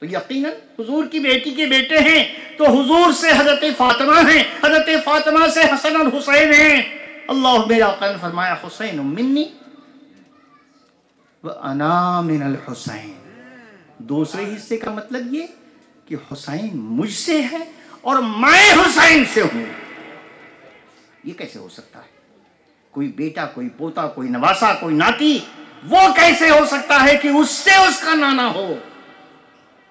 تو یقیناً حضور کی بیٹی کے بیٹے ہیں تو حضور سے حضرت فاطمہ ہیں، حضرت فاطمہ سے حسن اور حسین ہیں۔ اللہ میرا آقا نے فرمایا حسین منی وَأَنَا مِنَ الْحُسَيْن، دوسرے حصے کا مطلب یہ کہ حسین مجھ سے ہے اور میں حسین سے ہوں۔ یہ کیسے ہو سکتا ہے؟ کوئی بیٹا، کوئی پوتا، کوئی نواسا، کوئی ناتی، وہ کیسے ہو سکتا ہے کہ اس سے اس کا نانا ہو؟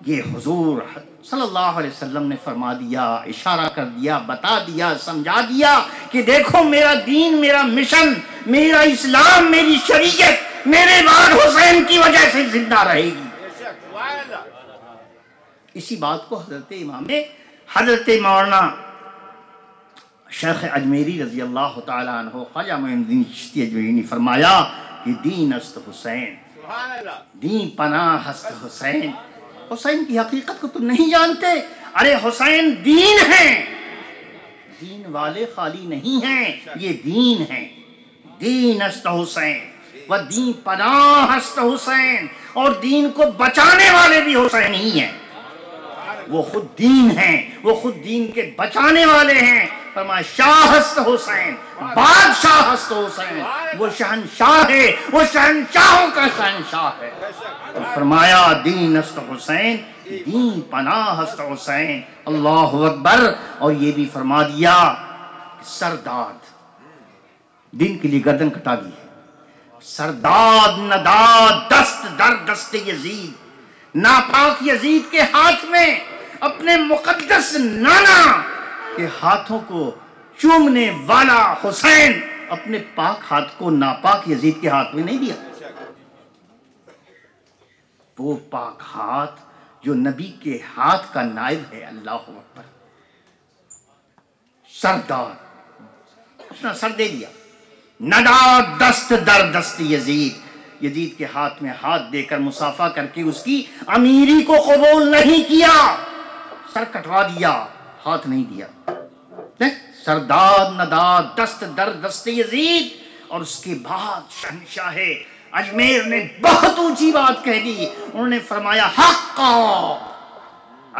یہ حضور صلی اللہ علیہ وسلم نے فرما دیا، اشارہ کر دیا، بتا دیا، سمجھا دیا کہ دیکھو میرا دین، میرا مشن، میرا اسلام، میری شریعت میرے بعد حسین کی وجہ سے زندہ رہے گی۔ اسی بات کو حضرت مولانا شیخ اجمیری رضی اللہ تعالیٰ عنہ خواجہ معین الدین چشتی اجمیری نے فرمایا کہ دین است حسین، دین پناہ است حسین۔ حسین کی حقیقت کو تم نہیں جانتے؟ ارے حسین دین ہے، دین والے خالی نہیں ہیں، یہ دین ہے۔ دین است حسین و دین پناہ است حسین، اور دین کو بچانے والے بھی حسین ہی ہیں۔ وہ خود دین ہیں، وہ خود دین کے بچانے والے ہیں۔ فرمایا شاہ است حسین، بادشاہ است حسین، وہ شہنشاہ ہے، وہ شہنشاہوں کا شہنشاہ ہے۔ فرمایا دین است حسین، دین پناہ است حسین۔ اللہ اکبر۔ اور یہ بھی فرما دیا سرداد، دین کے لیے گردن کٹا دی ہے۔ سرداد نداد دست در دست یزید، ناپاک یزید کے ہاتھ میں اپنے مقدس نانا کے ہاتھوں کو چومنے والا حسین اپنے پاک ہاتھ کو ناپاک یزید کے ہاتھ میں نہیں دیا۔ وہ پاک ہاتھ جو نبی کے ہاتھ کا نائب ہے۔ اللہ اکبر۔ سرداد اپنا سر دے دیا، ندا دست در دست یزید، یزید کے ہاتھ میں ہاتھ دے کر مصافحہ کر کے اس کی امیری کو قبول نہیں کیا، سر کٹوا دیا، ہاتھ نہیں دیا۔ سرداد ندا دست در دست یزید۔ اور اس کے بعد شہنشاہ اجمیر نے بہت اونچی بات کہہ دی، انہوں نے فرمایا حقا،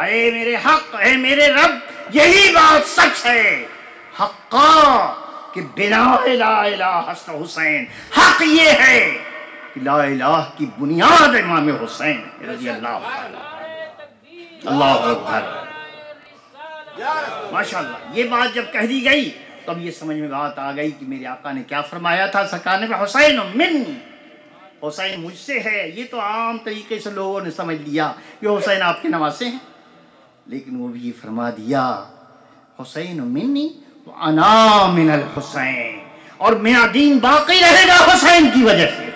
اے میرے حق، اے میرے رب، یہی بات سچ ہے، حقا کہ بلا لا الہ است حسین، حق یہ ہے کہ لا الہ کی بنیاد امام حسین رضی اللہ عنہ۔ اللہ اکبر۔ ماشاءاللہ۔ یہ بات جب کہہ دی گئی تو اب یہ سمجھ میں بات آ گئی کہ میرے آقا نے کیا فرمایا تھا۔ سرکار نے کہا حسین منی، حسین مجھ سے ہے۔ یہ تو عام طریقے سے لوگوں نے سمجھ لیا کہ حسین آپ کے نواسے ہیں، لیکن وہ بھی یہ فرما دیا حسین منی انا من الحسین، اور میرا دین باقی رہے گا حسین کی وجہ سے۔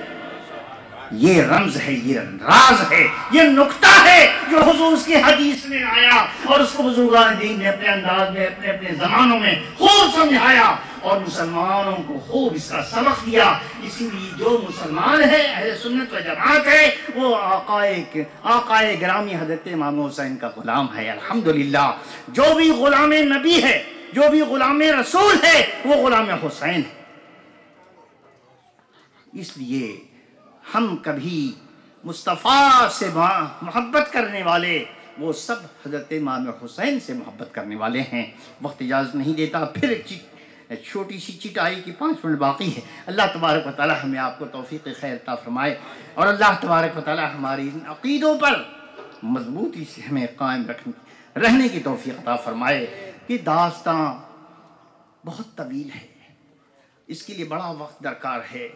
یہ رمز ہے، یہ راز ہے، یہ نکتہ ہے جو حضور کی حدیث میں آیا، اور اس کو بزرگان دین نے اپنے انداز میں اپنے اپنے زمانوں میں خوب سمجھایا اور مسلمانوں کو خوب اس کا سبق دیا۔ اسی لیے جو مسلمان ہے، اہل سنت و جماعت ہے، وہ آقائے گرامی حضرت امام حسین کا غلام ہے۔ الحمدللہ۔ جو بھی غلام نبی ہے، جو بھی غلام رسول ہے، وہ غلام حسین ہے۔ اس لیے ہم کبھی مصطفیٰ سے محبت کرنے والے، وہ سب حضرت امام حسین سے محبت کرنے والے ہیں۔ وقت اجازت نہیں دیتا، پھر ایک چھوٹی سی چٹائی کی 5 منٹ باقی ہے۔ اللہ تبارک و تعالی ہمیں آپ کو توفیق خیر عطا فرمائے، اور اللہ تبارک و تعالی ہماری ان عقیدوں پر مضبوطی سے ہمیں قائم رہنے کی توفیق عطا فرمائے۔ یہ داستان بہت طویل ہے، اس کے لیے بڑا وقت درکار ہے،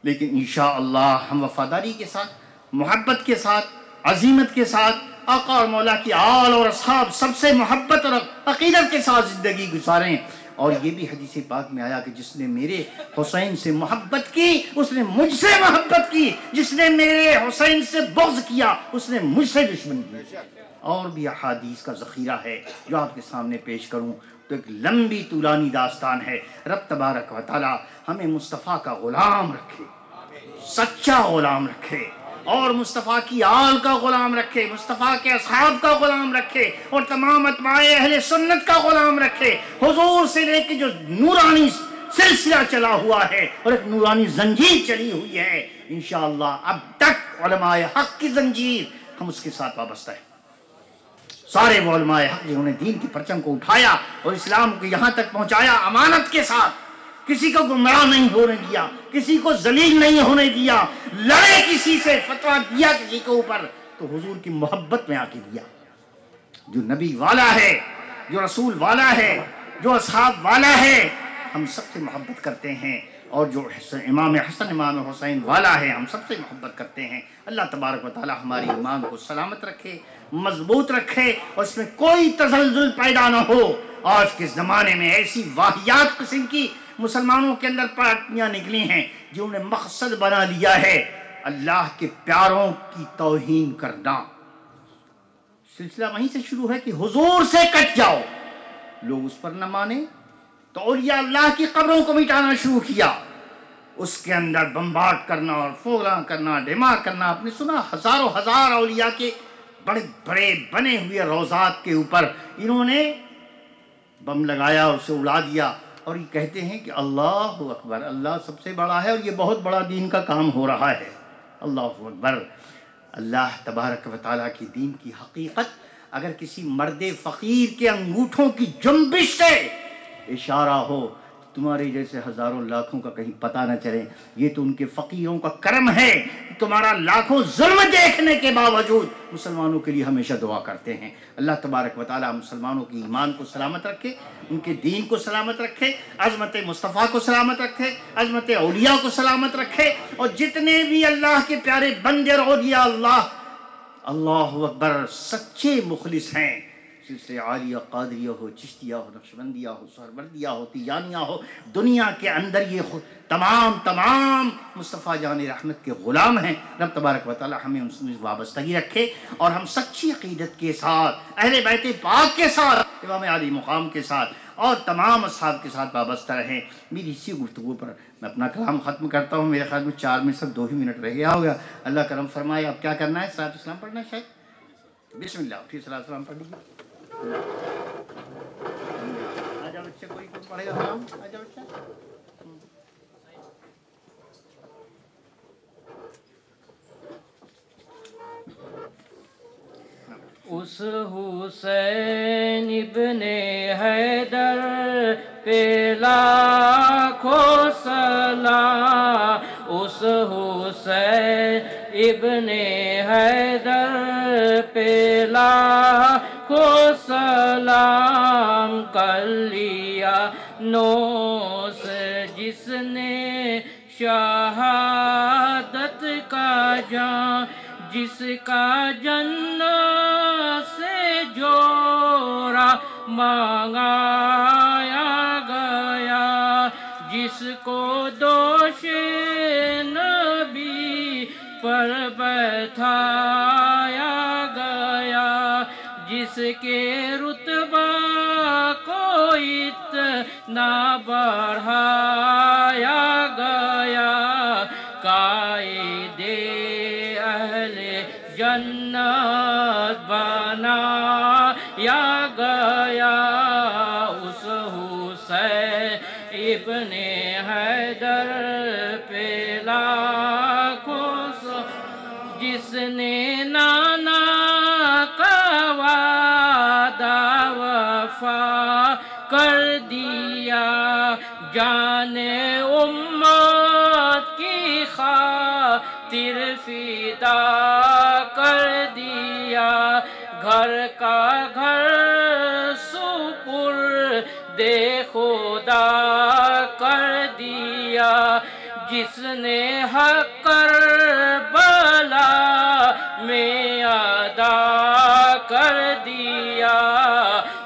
لیکن انشاءاللہ ہم وفاداری کے ساتھ، محبت کے ساتھ، عظیمت کے ساتھ، آقا اور مولا کی آل اور اصحاب سب سے محبت اور عقیدت کے ساتھ زندگی گزاریں۔ اور یہ بھی حدیث پاک میں آیا کہ جس نے میرے حسین سے محبت کی اس نے مجھ سے محبت کی، جس نے میرے حسین سے بغض کیا اس نے مجھ سے دشمنی کی۔ اور بھی احادیث کا ذخیرہ ہے جو آپ کے سامنے پیش کروں تو ایک لمبی طولانی داستان ہے۔ رب تبارک و تعالی ہمیں مصطفیٰ کا غلام رکھے، سچا غلام رکھے، اور مصطفیٰ کی آل کا غلام رکھے، مصطفیٰ کے اصحاب کا غلام رکھے، اور تمام اتباع اہل سنت کا غلام رکھے۔ حضور سے لے کے جو نورانی سلسلہ چلا ہوا ہے اور ایک نورانی زنجیر چلی ہوئی ہے. انشاءاللہ اب تک علماء حق کی زنجیر ہم اس کے ساتھ وابستہ ہیں. سارے وہ علماء حق جنہوں نے دین کی پرچم کو اٹھایا اور اسلام کو یہاں تک پہنچایا امانت کے ساتھ, کسی کو گمراہ نہیں ہونے دیا, کسی کو ذلیل نہیں ہونے دیا, لڑے کسی سے, فتویٰ دیا کسی کے اوپر تو حضور کی محبت میں آ کے دیا. جو نبی والا ہے, جو رسول والا ہے, جو اصحاب والا ہے, ہم سب سے محبت کرتے ہیں. اور جو امام حسن امام حسین والا ہے ہم سب سے محبت کرتے ہیں. اللہ تبارک و تعالی ہماری ایمان کو سلامت رکھے, مضبوط رکھے اور اس میں کوئی تزلزل پیدا نہ ہو. آج کے زمانے میں ایسی واہیات قسم کی مسلمانوں کے اندر پارٹیاں نکلی ہیں جنہوں نے مقصد بنا لیا ہے اللہ کے پیاروں کی توہین کرنا. سلسلہ وہیں سے شروع ہے کہ حضور سے کٹ جاؤ. لوگ اس پر نہ مانے تو اولیاء اللہ کی قبروں کو مٹانا شروع کیا, اس کے اندر بمبارڈ کرنا اور پروگرام کرنا, ڈمار کرنا. آپ نے سنا ہزاروں ہزار اولیاء کے بڑے بڑے بنے ہوئے روضات کے اوپر انہوں نے بم لگایا, اسے اڑا دیا اور یہ کہتے ہیں کہ اللہ اکبر, اللہ سب سے بڑا ہے اور یہ بہت بڑا دین کا کام ہو رہا ہے. اللہ اکبر. اللہ تبارک و تعالیٰ کی دین کی حقیقت اگر کسی مرد فقیر کے انگوٹھوں کی جنبش سے اشارہ ہو, تمہارے جیسے ہزاروں لاکھوں کا کہیں پتہ نہ چلے. یہ تو ان کے فقیروں کا کرم ہے کہ تمہارا لاکھوں ظلم دیکھنے کے باوجود مسلمانوں کے لیے ہمیشہ دعا کرتے ہیں. اللہ تبارک و تعالی مسلمانوں کی ایمان کو سلامت رکھے, ان کے دین کو سلامت رکھے, عظمت مصطفیٰ کو سلامت رکھے, عظمت اولیاء کو سلامت رکھے. اور جتنے بھی اللہ کے پیارے بندے اور اولیاء اللہ اکبر سچے مخلص ہیں, سلسلہ عالیہ قادریہ ہو, چشتیہ ہو, نقشبندیہ ہو, سہروردیہ ہو, تیجانیہ ہو, دنیا کے اندر یہ تمام مصطفیٰ جان رحمت کے غلام ہیں. رب تبارک و تعالی ہمیں ان سے وابستگی رکھے اور ہم سچی عقیدت کے ساتھ اہل بیت پاک کے ساتھ, امام علی مقام کے ساتھ اور تمام اصحاب کے ساتھ وابستہ رہیں. میری اسی گفتگو پر میں اپنا کلام ختم کرتا ہوں. میرے خیال میں 4 میں سے 2 ہی منٹ رہ گیا ہوگا. اللہ کرم فرمائے. اب کیا کرنا ہے؟ صلاۃ السلام پڑھنا ہے شاید. بسم اللہ, اٹھیے صلاۃ السلام پڑھ لیجیے. آجا بچے, کوئی پڑھے گا کلام؟ آجا بچہ. اس حسین ابن حیدر پہ لاکھوں سلام, اس حسین ابن حیدر پہ لاکھوں سلام. کر لیا نوش جس نے شہادت کا جام, جس کا جنت سے جوڑا مانگایا گیا, جس کو دوش نبی پر بیٹھایا گیا, جس کے رتبہ کو اتنا بڑھایا گیا. قائد اہل جنت بنایا گیا. اس حسین ابن حیدر پہ لاکھوں جس نے نانا کا وعدہ وفا کر دیا, جان امت کی خاطر فدا کر دیا. گھر کا گھر سپرد خدا کر دیا, جس نے حق کربلا میں ادا کر دیا.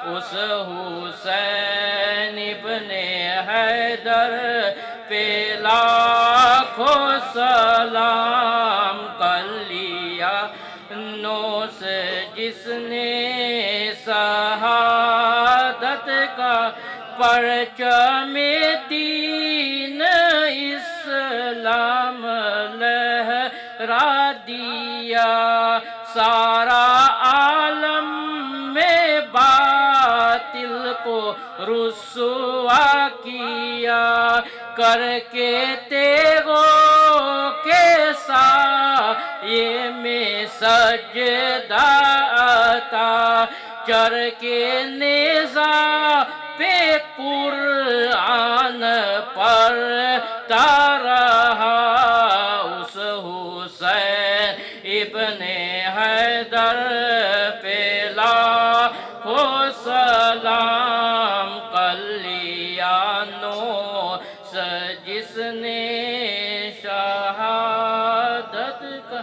اس حسین ابن حیدر پہ لاکھوں سلام. کر لیا نوش جس نے شہادت کا پرچم دین اسلام لہرا دیا. سارا عالم میں باطل کو رسوا کیا کر کے تیغوں کے سایے میں سجدہ عطا چر کے نیزہ پہ قرآن پڑھتا رہا اس حسین ابن حیدر پہ لاکھوں سلام کلیانوں سے جس نے شہادت کا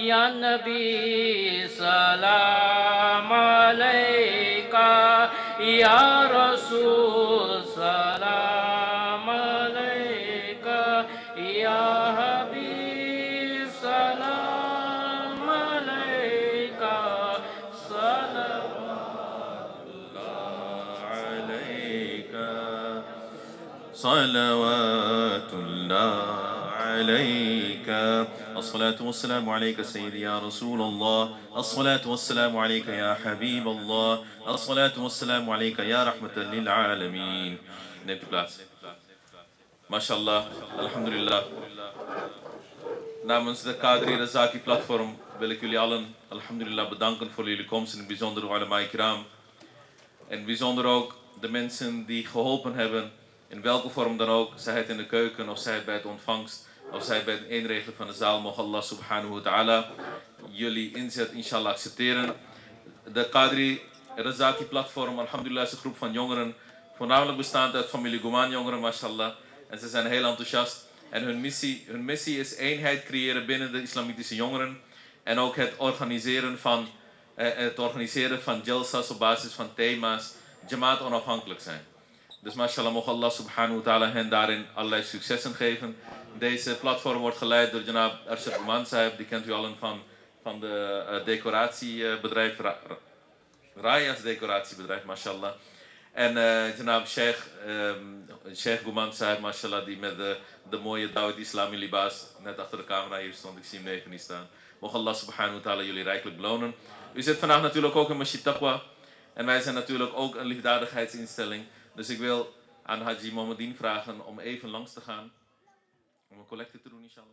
یا نبی سلام علیکہ یا رسول سلام علیکہ یا حبیب سلام علیکہ صلوات اللہ علیکہ صلوات اللہ علیکہ الصلاة والسلام عليك سيدي يا رسول الله الصلاة والسلام عليك يا حبيب الله الصلاة والسلام عليك يا رحمة للعالمين. Neemt u plaats. MashaAllah, alhamdulillah. Namens de Qadri Razaki platform wil ik jullie allen alhamdulillah bedanken voor jullie komst, in het bijzonder ulama ikram. En bijzonder ook de mensen die geholpen hebben, in welke vorm dan ook, zij het in de keuken of zij het bij het ontvangst. Of zij bij het inregelen van de zaal, mogen Allah subhanahu wa ta'ala jullie inzet inshallah accepteren. De Qadri Razaki platform, alhamdulillah, is een groep van jongeren, voornamelijk bestaand uit familie Guman jongeren, mashallah. En ze zijn heel enthousiast. En hun missie is eenheid creëren binnen de islamitische jongeren. En ook het organiseren van jalsas op basis van thema's, jamaat onafhankelijk zijn. Dus mashallah, mogen Allah subhanahu wa ta'ala hen daarin allerlei successen geven. Deze platform wordt geleid door Janab Arshad Guman Sahib, die kent u allen van de decoratiebedrijf, Raya's decoratiebedrijf, mashallah. En Janab Sheikh Guman Sahib, mashallah, die met de mooie Dawud Islami libas net achter de camera hier stond, ik zie hem even niet staan. Mogen Allah subhanahu wa ta'ala jullie rijkelijk belonen. U zit vandaag natuurlijk ook in Masjid Taqwa. En wij zijn natuurlijk ook een liefdadigheidsinstelling. Dus ik wil aan Haji Mohammedin vragen om even langs te gaan. Om een collecte te doen, inshallah.